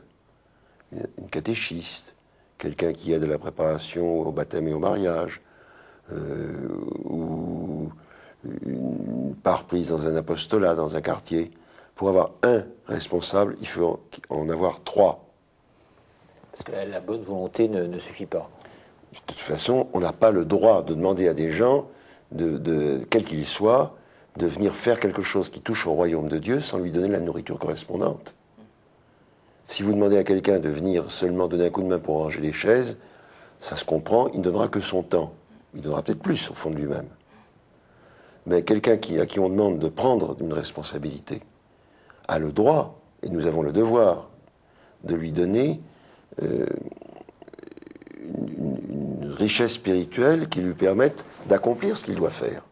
Speaker 2: une catéchiste, quelqu'un qui aide à la préparation au baptême et au mariage, ou une part prise dans un apostolat, dans un quartier, pour avoir un responsable, il faut en avoir 3.
Speaker 1: Parce que la bonne volonté ne suffit pas.
Speaker 2: De toute façon, on n'a pas le droit de demander à des gens, quels qu'ils soient, de venir faire quelque chose qui touche au royaume de Dieu sans lui donner la nourriture correspondante. Si vous demandez à quelqu'un de venir seulement donner un coup de main pour ranger les chaises, ça se comprend, il ne donnera que son temps. Il donnera peut-être plus au fond de lui-même. Mais quelqu'un à qui on demande de prendre une responsabilité a le droit, et nous avons le devoir, de lui donner une richesse spirituelle qui lui permette d'accomplir ce qu'il doit faire.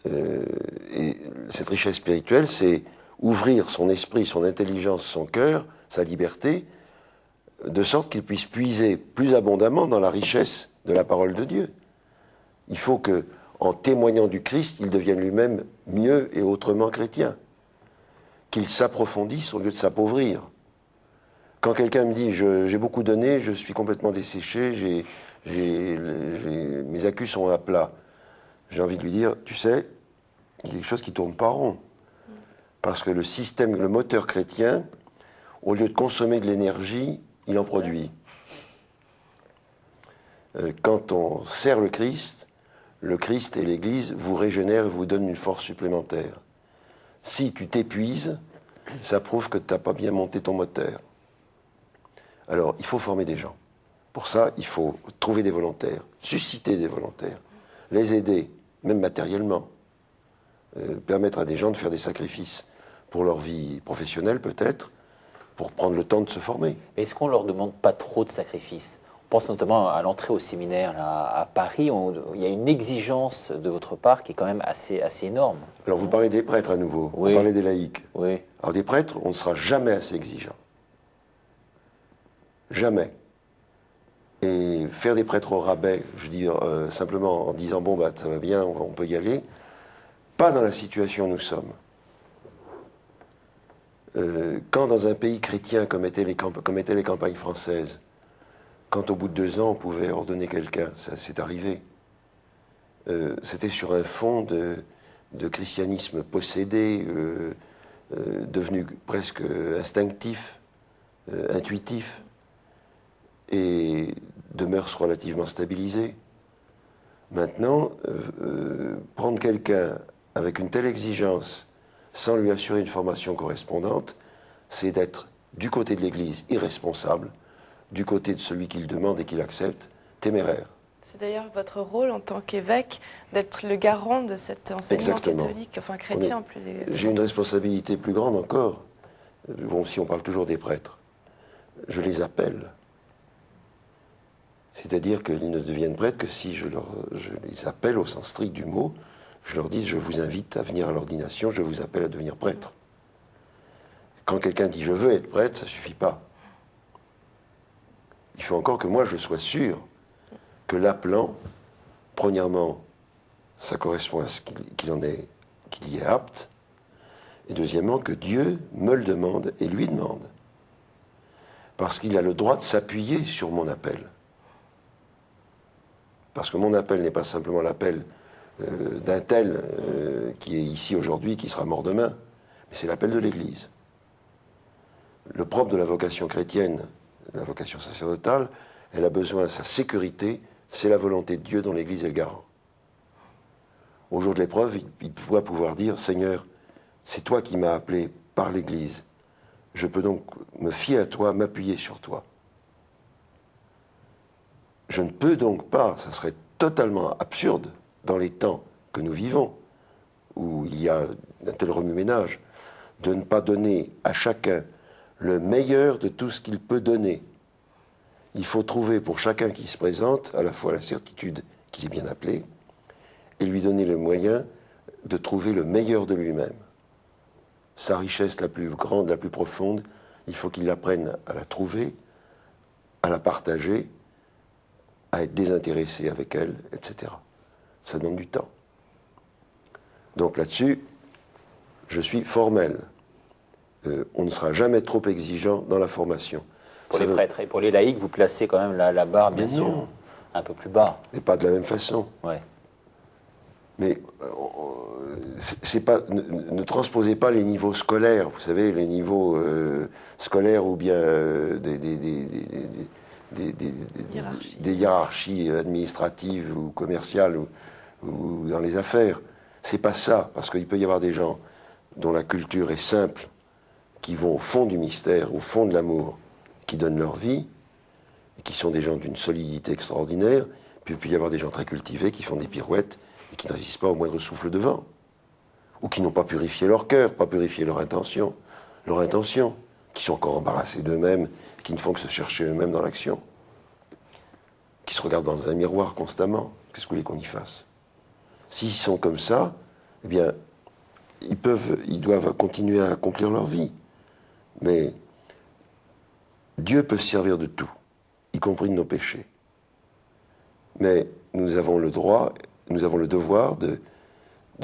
Speaker 2: Et cette richesse spirituelle, c'est ouvrir son esprit, son intelligence, son cœur, sa liberté, de sorte qu'il puisse puiser plus abondamment dans la richesse de la parole de Dieu. Il faut que, en témoignant du Christ, il devienne lui-même mieux et autrement chrétien. Qu'il s'approfondisse au lieu de s'appauvrir. Quand quelqu'un me dit « j'ai beaucoup donné, je suis complètement desséché, mes accus sont à plat », j'ai envie de lui dire « tu sais, il y a quelque chose qui ne tourne pas rond. » Parce que le système, le moteur chrétien, au lieu de consommer de l'énergie, il en produit. Quand on sert le Christ et l'Église vous régénèrent et vous donnent une force supplémentaire. Si tu t'épuises, ça prouve que tu n'as pas bien monté ton moteur. Alors, il faut former des gens. Pour ça, il faut trouver des volontaires, susciter des volontaires, les aider, même matériellement, permettre à des gens de faire des sacrifices pour leur vie professionnelle peut-être, pour prendre le temps de se former.
Speaker 1: Est-ce qu'on ne leur demande pas trop de sacrifices ? On pense notamment à l'entrée au séminaire là, à Paris. Il y a une exigence de votre part qui est quand même assez énorme.
Speaker 2: Alors vous parlez des prêtres à nouveau,
Speaker 1: oui.
Speaker 2: Vous parlez des laïcs.
Speaker 1: Oui.
Speaker 2: Alors des prêtres, on ne sera jamais assez exigeant. Jamais. Et faire des prêtres au rabais, je veux dire, simplement en disant, bon, bah, ça va bien, on peut y aller, pas dans la situation où nous sommes. Quand dans un pays chrétien comme étaient les campagnes françaises, quand au bout de 2 ans on pouvait ordonner quelqu'un, ça c'est arrivé, c'était sur un fond de christianisme possédé, devenu presque instinctif, intuitif, et de mœurs relativement stabilisées. Maintenant, prendre quelqu'un avec une telle exigence sans lui assurer une formation correspondante, c'est d'être du côté de l'Église irresponsable, du côté de celui qui le demande et qui l'accepte, téméraire.
Speaker 3: C'est d'ailleurs votre rôle en tant qu'évêque d'être le garant de cet enseignement catholique, enfin chrétien plus exactement.
Speaker 2: J'ai une responsabilité plus grande encore. Bon, si on parle toujours des prêtres, je les appelle. C'est-à-dire qu'ils ne deviennent prêtres que si je les appelle au sens strict du mot, je leur dis, je vous invite à venir à l'ordination, je vous appelle à devenir prêtre. Quand quelqu'un dit, je veux être prêtre, ça ne suffit pas. Il faut encore que moi, je sois sûr que l'appelant, premièrement, ça correspond à ce qu'il en est qu'il y est apte, et deuxièmement que Dieu me le demande et lui demande. Parce qu'il a le droit de s'appuyer sur mon appel. Parce que mon appel n'est pas simplement l'appel d'un tel qui est ici aujourd'hui, qui sera mort demain, mais c'est l'appel de l'Église. Le propre de la vocation chrétienne, la vocation sacerdotale, elle a besoin de sa sécurité, c'est la volonté de Dieu dont l'Église est le garant. Au jour de l'épreuve, il doit pouvoir dire, Seigneur, c'est toi qui m'as appelé par l'Église. Je peux donc me fier à toi, m'appuyer sur toi. Je ne peux donc pas, ça serait totalement absurde dans les temps que nous vivons, où il y a un tel remue-ménage, de ne pas donner à chacun le meilleur de tout ce qu'il peut donner. Il faut trouver pour chacun qui se présente à la fois la certitude qu'il est bien appelé et lui donner le moyen de trouver le meilleur de lui-même. Sa richesse la plus grande, la plus profonde, il faut qu'il apprenne à la trouver, à la partager, à être désintéressé avec elle, etc. Ça demande du temps. Donc là-dessus, je suis formel. On ne sera jamais trop exigeant dans la formation.
Speaker 1: Pour les prêtres et pour les laïcs, vous placez quand même la barre, bien sûr, un peu plus bas.
Speaker 2: Mais pas de la même façon.
Speaker 1: Ouais.
Speaker 2: Mais c'est pas, ne transposez pas les niveaux scolaires, vous savez, les niveaux scolaires ou bien des hiérarchies administratives ou commerciales ou dans les affaires. C'est pas ça, parce qu'il peut y avoir des gens dont la culture est simple, qui vont au fond du mystère, au fond de l'amour, qui donnent leur vie, et qui sont des gens d'une solidité extraordinaire, puis il peut y avoir des gens très cultivés qui font des pirouettes et qui ne résistent pas au moindre souffle de vent, ou qui n'ont pas purifié leur cœur, pas purifié leur intention, qui sont encore embarrassés d'eux-mêmes, qui ne font que se chercher eux-mêmes dans l'action, qui se regardent dans un miroir constamment. Qu'est-ce que vous voulez qu'on y fasse? S'ils sont comme ça, eh bien, ils doivent continuer à accomplir leur vie. Mais Dieu peut se servir de tout, y compris de nos péchés. Mais nous avons le droit, nous avons le devoir de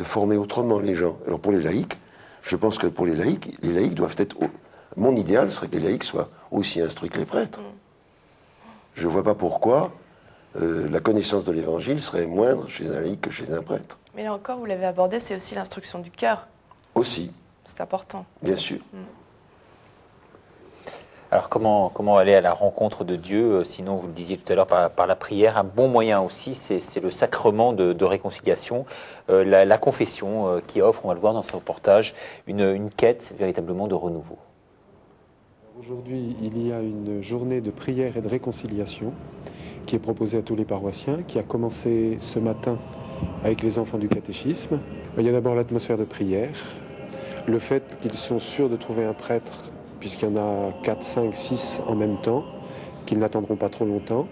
Speaker 2: former autrement les gens. Alors pour les laïcs, je pense que pour les laïcs doivent être... Mon idéal serait que les laïcs soient aussi instruits que les prêtres. Je ne vois pas pourquoi la connaissance de l'Évangile serait moindre chez un laïc que chez un prêtre.
Speaker 3: Mais là encore, vous l'avez abordé, c'est aussi l'instruction du cœur.
Speaker 2: Aussi.
Speaker 3: C'est important.
Speaker 2: Bien sûr.
Speaker 1: Alors comment aller à la rencontre de Dieu, sinon vous le disiez tout à l'heure par la prière. Un bon moyen aussi, c'est le sacrement de réconciliation, la confession qui offre, on va le voir dans ce reportage, une quête véritablement de renouveau.
Speaker 14: Aujourd'hui, il y a une journée de prière et de réconciliation qui est proposée à tous les paroissiens, qui a commencé ce matin avec les enfants du catéchisme. Il y a d'abord l'atmosphère de prière, le fait qu'ils sont sûrs de trouver un prêtre, puisqu'il y en a 4, 5, 6 en même temps, qu'ils n'attendront pas trop longtemps,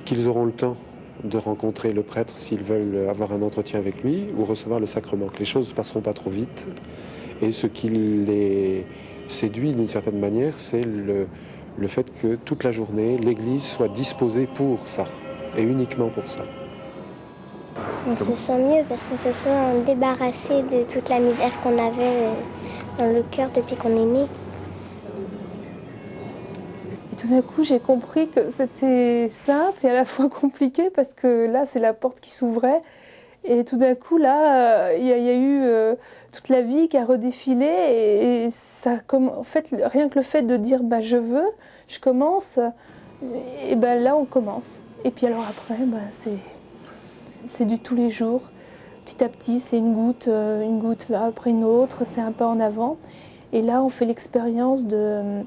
Speaker 14: qu'ils auront le temps de rencontrer le prêtre s'ils veulent avoir un entretien avec lui ou recevoir le sacrement, que les choses ne passeront pas trop vite. Et ce qui les séduit d'une certaine manière, c'est le fait que toute la journée, l'Église soit disposée pour ça, et uniquement pour ça.
Speaker 15: On se sent mieux parce qu'on se sent débarrassé de toute la misère qu'on avait dans le cœur depuis qu'on est né.
Speaker 16: Et tout d'un coup, j'ai compris que c'était simple et à la fois compliqué parce que là, c'est la porte qui s'ouvrait. Et tout d'un coup, là, il y a eu toute la vie qui a redéfilé et ça, en fait, rien que le fait de dire bah, je veux, je commence, et ben là, on commence. Et puis alors après, c'est du tous les jours. Petit à petit, c'est une goutte après une autre, c'est un pas en avant. Et là, on fait l'expérience de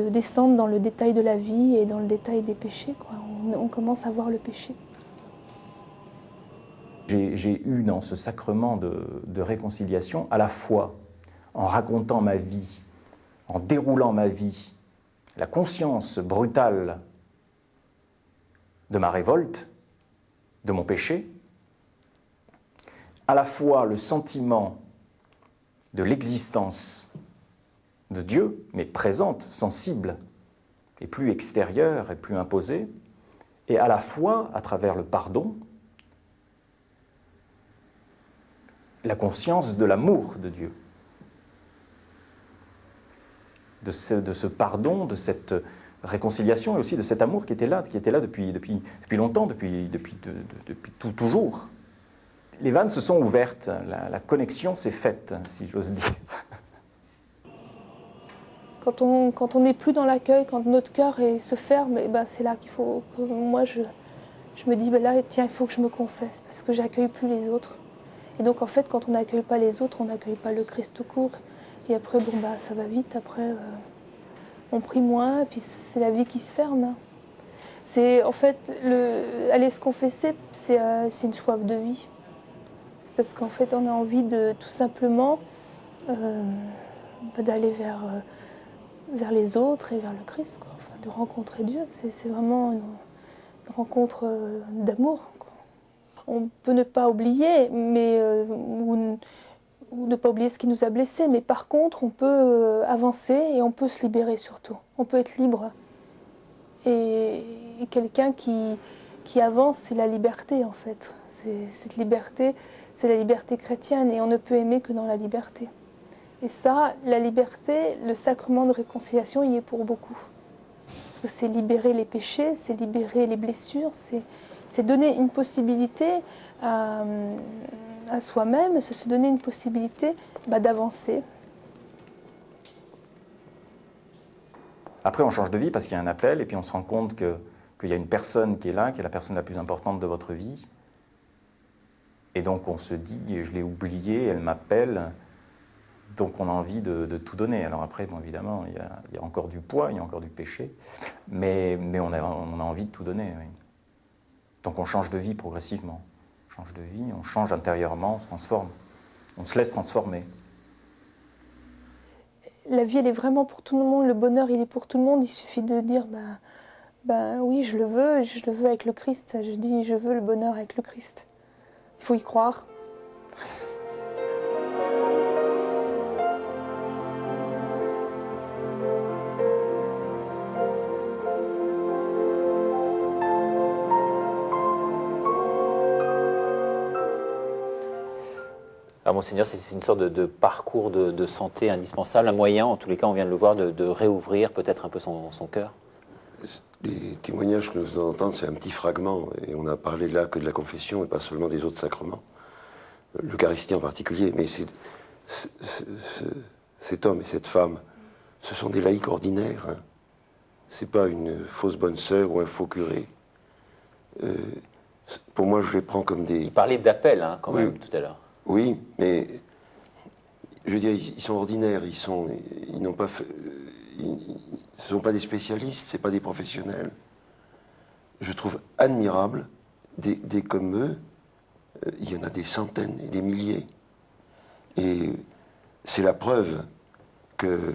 Speaker 16: descendre dans le détail de la vie et dans le détail des péchés, quoi. On commence à voir le péché.
Speaker 17: J'ai eu dans ce sacrement de réconciliation, à la fois en racontant ma vie, en déroulant ma vie, la conscience brutale de ma révolte, de mon péché, à la fois le sentiment de l'existence de Dieu, mais présente, sensible, et plus extérieure et plus imposée, et à la fois, à travers le pardon, la conscience de l'amour de Dieu, de ce pardon, de cette réconciliation et aussi de cet amour qui était là depuis longtemps, depuis toujours. Les vannes se sont ouvertes, la connexion s'est faite, si j'ose dire.
Speaker 16: Quand on n'est plus dans l'accueil, quand notre cœur se ferme, et ben c'est là qu'il faut que moi je me dis ben là tiens il faut que je me confesse parce que j'accueille plus les autres. Et donc en fait quand on n'accueille pas les autres, on n'accueille pas le Christ tout court. Et après bon bah ça va vite, après on prie moins, et puis c'est la vie qui se ferme. C'est en fait aller se confesser, c'est une soif de vie. C'est parce qu'en fait on a envie de tout simplement d'aller vers les autres et vers le Christ, quoi. Enfin, de rencontrer Dieu, c'est vraiment une rencontre d'amour, quoi. On peut ne pas oublier, ou ne pas oublier ce qui nous a blessés, mais par contre, on peut avancer et on peut se libérer surtout. On peut être libre. Et quelqu'un qui avance, c'est la liberté, en fait. Cette liberté, c'est la liberté chrétienne, et on ne peut aimer que dans la liberté. Et ça, la liberté, le sacrement de réconciliation y est pour beaucoup. Parce que c'est libérer les péchés, c'est libérer les blessures, c'est donner une possibilité à soi-même, c'est se donner une possibilité d'avancer.
Speaker 17: Après, on change de vie parce qu'il y a un appel, et puis on se rend compte qu'il y a une personne qui est là, qui est la personne la plus importante de votre vie. Et donc on se dit, je l'ai oubliée, elle m'appelle. Donc on a envie de tout donner. Alors après, bon, évidemment, il y a encore du poids, il y a encore du péché, mais on a envie de tout donner. Oui. Donc on change de vie progressivement. On change de vie, on change intérieurement, on se transforme. On se laisse transformer.
Speaker 16: La vie, elle est vraiment pour tout le monde. Le bonheur, il est pour tout le monde. Il suffit de dire, oui, je le veux avec le Christ. Je dis, je veux le bonheur avec le Christ. Il faut y croire.
Speaker 1: Alors, Monseigneur, c'est une sorte de parcours de santé indispensable, un moyen, en tous les cas, on vient de le voir, de réouvrir peut-être un peu son cœur.
Speaker 2: Les témoignages que nous venons d'entendre, c'est un petit fragment, et on a parlé là que de la confession et pas seulement des autres sacrements, l'Eucharistie en particulier, mais cet homme et cette femme, ce sont des laïcs ordinaires, hein. C'est pas une fausse bonne sœur ou un faux curé. Pour moi, je les prends comme des...
Speaker 1: Il parlait d'appel, hein, quand même, tout à l'heure.
Speaker 2: Oui, mais je veux dire, ils sont ordinaires, ils n'ont pas fait, ce ne sont pas des spécialistes, ce pas des professionnels. Je trouve admirable des comme eux, il y en a des centaines et des milliers. Et c'est la preuve que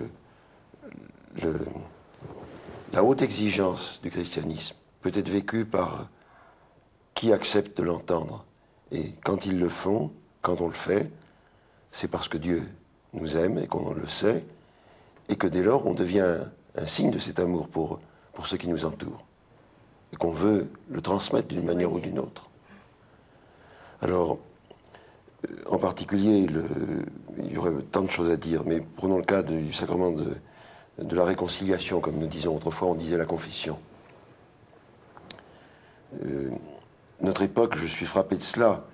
Speaker 2: la haute exigence du christianisme peut être vécue par qui accepte de l'entendre. Et quand ils le font, quand on le fait, c'est parce que Dieu nous aime et qu'on le sait, et que dès lors, on devient un signe de cet amour pour ceux qui nous entourent, et qu'on veut le transmettre d'une manière ou d'une autre. Alors, en particulier, il y aurait tant de choses à dire, mais prenons le cas du sacrement de la réconciliation, comme nous disions autrefois, on disait la confession. Notre époque, je suis frappé de cela,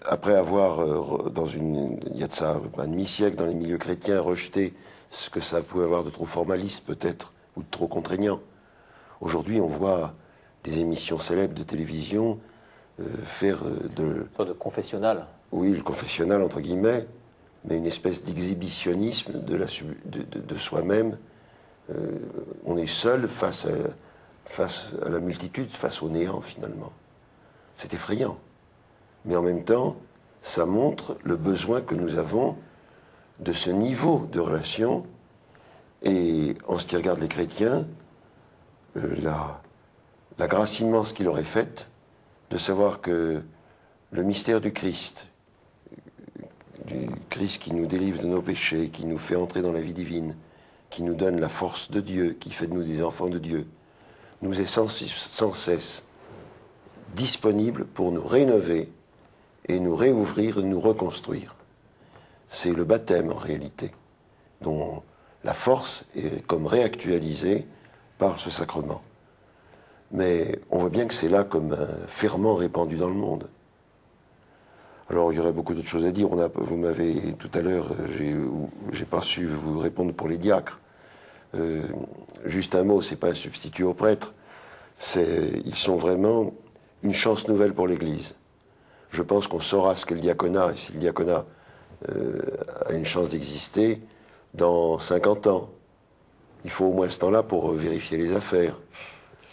Speaker 2: après avoir, il y a de ça un demi-siècle, dans les milieux chrétiens, rejeté ce que ça pouvait avoir de trop formaliste peut-être, ou de trop contraignant. Aujourd'hui, on voit des émissions célèbres de télévision faire
Speaker 1: Une sorte de confessionnal.
Speaker 2: Oui, le confessionnal, entre guillemets, mais une espèce d'exhibitionnisme de soi-même. On est seul face à la multitude, face au néant, finalement. C'est effrayant. Mais en même temps, ça montre le besoin que nous avons de ce niveau de relation. Et en ce qui regarde les chrétiens, la grâce immense qu'il aurait faite de savoir que le mystère du Christ qui nous délivre de nos péchés, qui nous fait entrer dans la vie divine, qui nous donne la force de Dieu, qui fait de nous des enfants de Dieu, nous est sans cesse disponible pour nous rénover et nous réouvrir, nous reconstruire. C'est le baptême en réalité, dont la force est comme réactualisée par ce sacrement. Mais on voit bien que c'est là comme un ferment répandu dans le monde. Alors il y aurait beaucoup d'autres choses à dire. Vous m'avez tout à l'heure, j'ai pas su vous répondre pour les diacres. Juste un mot, c'est pas un substitut aux prêtres. Ils sont vraiment une chance nouvelle pour l'Église. Je pense qu'on saura ce qu'est le diaconat, et si le diaconat a une chance d'exister dans 50 ans. Il faut au moins ce temps-là pour vérifier les affaires.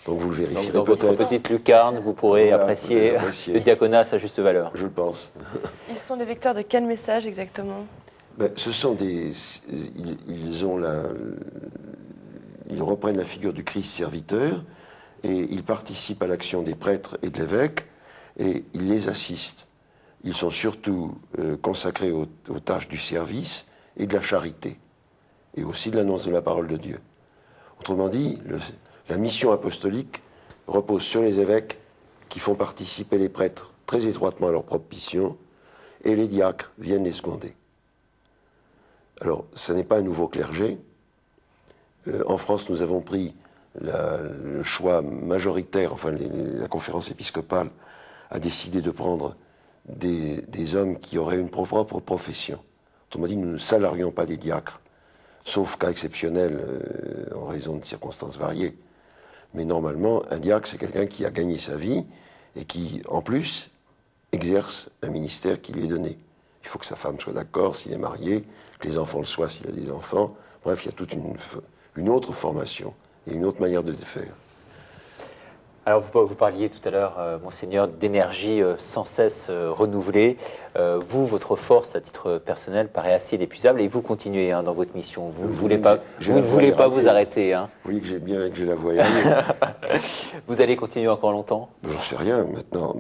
Speaker 2: Donc vous le vérifierez
Speaker 1: dans
Speaker 2: peut-être.
Speaker 1: votre petite lucarne, vous pourrez apprécier le diaconat à sa juste valeur.
Speaker 2: Je le pense.
Speaker 3: Ils sont les vecteurs de quel message exactement?
Speaker 2: Ce sont ils reprennent la figure du Christ serviteur et ils participent à l'action des prêtres et de l'évêque et ils les assistent. Ils sont surtout consacrés aux tâches du service et de la charité et aussi de l'annonce de la parole de Dieu. Autrement dit, la mission apostolique repose sur les évêques qui font participer les prêtres très étroitement à leur propre mission et les diacres viennent les seconder. Alors, ce n'est pas un nouveau clergé. En France, nous avons pris le choix majoritaire, enfin la conférence épiscopale a décidé de prendre des hommes qui auraient une propre profession. Autrement dit, nous ne salarions pas des diacres, sauf cas exceptionnels en raison de circonstances variées. Mais normalement, un diacre, c'est quelqu'un qui a gagné sa vie et qui, en plus, exerce un ministère qui lui est donné. Il faut que sa femme soit d'accord s'il est marié, que les enfants le soient s'il a des enfants. Bref, il y a toute une autre formation et une autre manière de le faire.
Speaker 1: Alors, vous parliez tout à l'heure, Monseigneur, d'énergie sans cesse renouvelée. Vous, votre force, à titre personnel, paraît assez inépuisable et vous continuez dans votre mission. Vous ne voulez pas vous arrêter. Hein.
Speaker 2: Vous voyez que j'ai la voix éraillée.
Speaker 1: Vous allez continuer encore longtemps?
Speaker 2: J'en sais rien maintenant.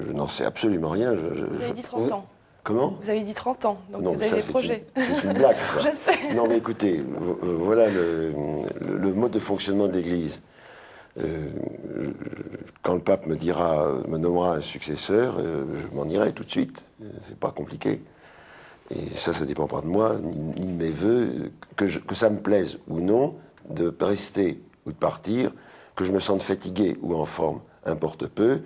Speaker 2: Je n'en sais absolument rien.
Speaker 3: Vous avez dit 30 ans.
Speaker 2: Comment?
Speaker 3: Vous avez dit 30 ans, donc
Speaker 2: non,
Speaker 3: vous avez des projets.
Speaker 2: C'est une blague, ça.
Speaker 3: Je sais.
Speaker 2: Non, mais écoutez, voilà le mode de fonctionnement de l'Église. Quand le pape me nommera un successeur, je m'en irai tout de suite. C'est pas compliqué. Et ça dépend pas de moi, ni de mes vœux, que ça me plaise ou non, de rester ou de partir, que je me sente fatigué ou en forme, importe peu.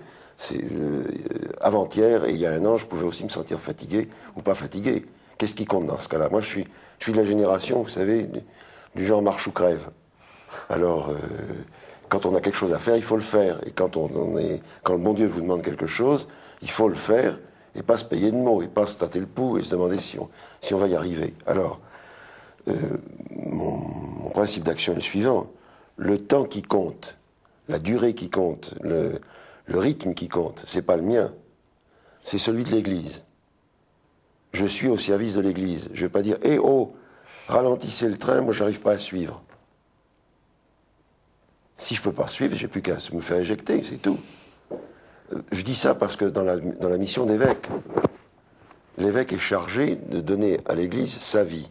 Speaker 2: Avant-hier, et il y a un an, je pouvais aussi me sentir fatigué ou pas fatigué. Qu'est-ce qui compte dans ce cas-là? Moi, je suis de la génération, vous savez, du genre marche ou crève. Alors, quand on a quelque chose à faire, il faut le faire. Et quand le bon Dieu vous demande quelque chose, il faut le faire et pas se payer de mots, et pas se tâter le pouls et se demander si on va y arriver. Alors, mon principe d'action est le suivant. Le temps qui compte, la durée qui compte, le rythme qui compte, c'est pas le mien, c'est celui de l'Église. Je suis au service de l'Église. Je ne vais pas dire « Eh oh, ralentissez le train, moi j'arrive pas à suivre ». Si je ne peux pas suivre, j'ai plus qu'à me faire éjecter, c'est tout. Je dis ça parce que dans la mission d'évêque, l'évêque est chargé de donner à l'Église sa vie.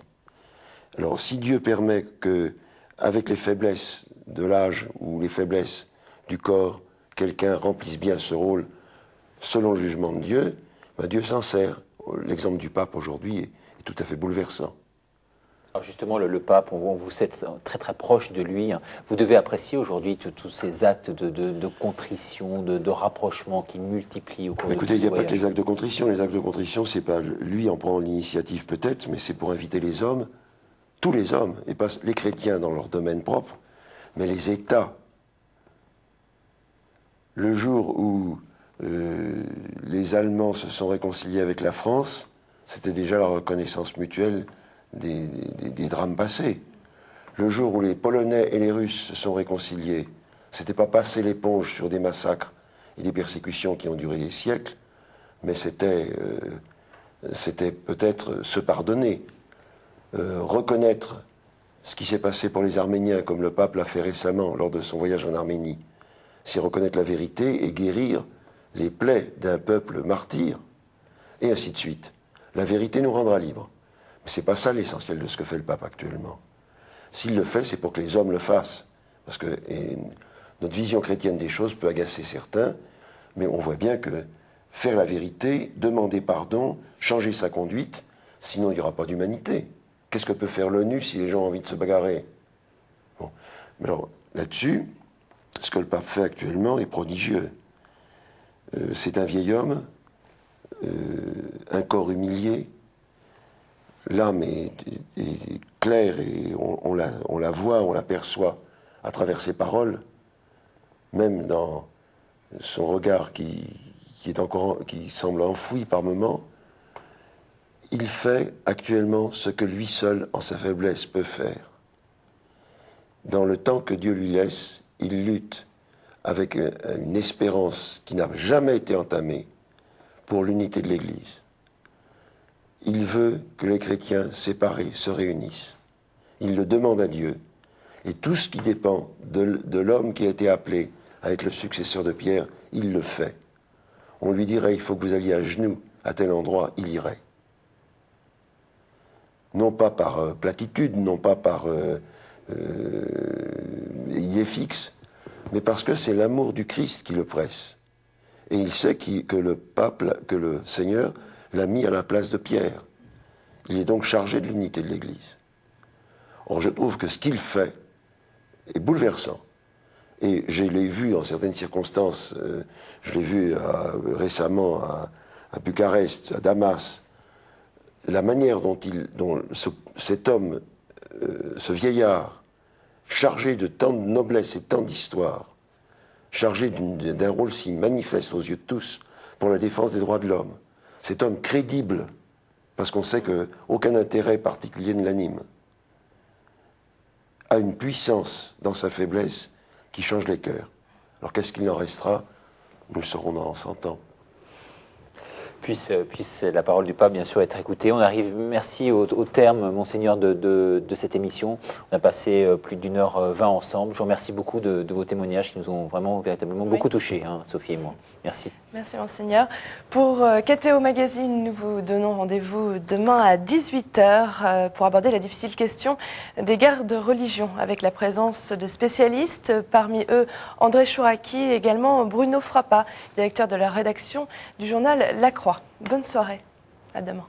Speaker 2: Alors si Dieu permet que, avec les faiblesses de l'âge ou les faiblesses du corps, quelqu'un remplisse bien ce rôle selon le jugement de Dieu, ben Dieu s'en sert. L'exemple du pape aujourd'hui est tout à fait bouleversant.
Speaker 1: Alors justement, le pape, vous êtes très très proche de lui. Vous devez apprécier aujourd'hui tous ces actes de contrition, de rapprochement qu'il multiplie au cours de
Speaker 2: Écoutez, il
Speaker 1: ce
Speaker 2: n'y a pas
Speaker 1: voyage.
Speaker 2: que les actes de contrition. Les actes de contrition, c'est pas lui en prend l'initiative peut-être, mais c'est pour inviter les hommes, tous les hommes, et pas les chrétiens dans leur domaine propre, mais les États. Le jour où les Allemands se sont réconciliés avec la France, c'était déjà la reconnaissance mutuelle des drames passés. Le jour où les Polonais et les Russes se sont réconciliés, c'était pas passer l'éponge sur des massacres et des persécutions qui ont duré des siècles, mais c'était peut-être se pardonner, reconnaître ce qui s'est passé pour les Arméniens, comme le pape l'a fait récemment lors de son voyage en Arménie. C'est reconnaître la vérité et guérir les plaies d'un peuple martyr, et ainsi de suite. La vérité nous rendra libres. Mais ce n'est pas ça l'essentiel de ce que fait le pape actuellement. S'il le fait, c'est pour que les hommes le fassent. Parce que notre vision chrétienne des choses peut agacer certains, mais on voit bien que faire la vérité, demander pardon, changer sa conduite, sinon il n'y aura pas d'humanité. Qu'est-ce que peut faire l'ONU si les gens ont envie de se bagarrer? Bon. Mais alors, là-dessus, ce que le pape fait actuellement est prodigieux. C'est un vieil homme, un corps humilié, l'âme est claire et on la voit, on l'aperçoit à travers ses paroles, même dans son regard qui semble enfoui par moments. Il fait actuellement ce que lui seul, en sa faiblesse, peut faire. Dans le temps que Dieu lui laisse, il lutte avec une espérance qui n'a jamais été entamée pour l'unité de l'Église. Il veut que les chrétiens séparés se réunissent. Il le demande à Dieu. Et tout ce qui dépend de l'homme qui a été appelé à être le successeur de Pierre, il le fait. On lui dirait, il faut que vous alliez à genoux à tel endroit, il irait. Non pas par platitude, non pas par idée fixe, mais parce que c'est l'amour du Christ qui le presse. Et il sait que le Seigneur l'a mis à la place de Pierre. Il est donc chargé de l'unité de l'Église. Or, je trouve que ce qu'il fait est bouleversant. Et je l'ai vu en certaines circonstances, je l'ai vu récemment à Bucarest, à Damas, la manière dont cet homme, ce vieillard, chargé de tant de noblesse et tant d'histoire, chargé d'un rôle si manifeste aux yeux de tous pour la défense des droits de l'homme, cet homme crédible, parce qu'on sait qu'aucun intérêt particulier ne l'anime, a une puissance dans sa faiblesse qui change les cœurs. Alors qu'est-ce qu'il en restera? Nous le saurons dans 100 ans.
Speaker 1: Puisse la parole du pape, bien sûr, être écoutée. On arrive, merci au terme, Monseigneur, de cette émission. On a passé plus d'1h20 ensemble. Je vous remercie beaucoup de vos témoignages qui nous ont vraiment, véritablement beaucoup touchés, hein, Sophie et moi. Merci.
Speaker 3: Merci, Monseigneur. Pour KTO Magazine, nous vous donnons rendez-vous demain à 18h pour aborder la difficile question des guerres de religion, avec la présence de spécialistes, parmi eux André Chouraki et également Bruno Frappa, directeur de la rédaction du journal La Croix. Bonne soirée, à demain.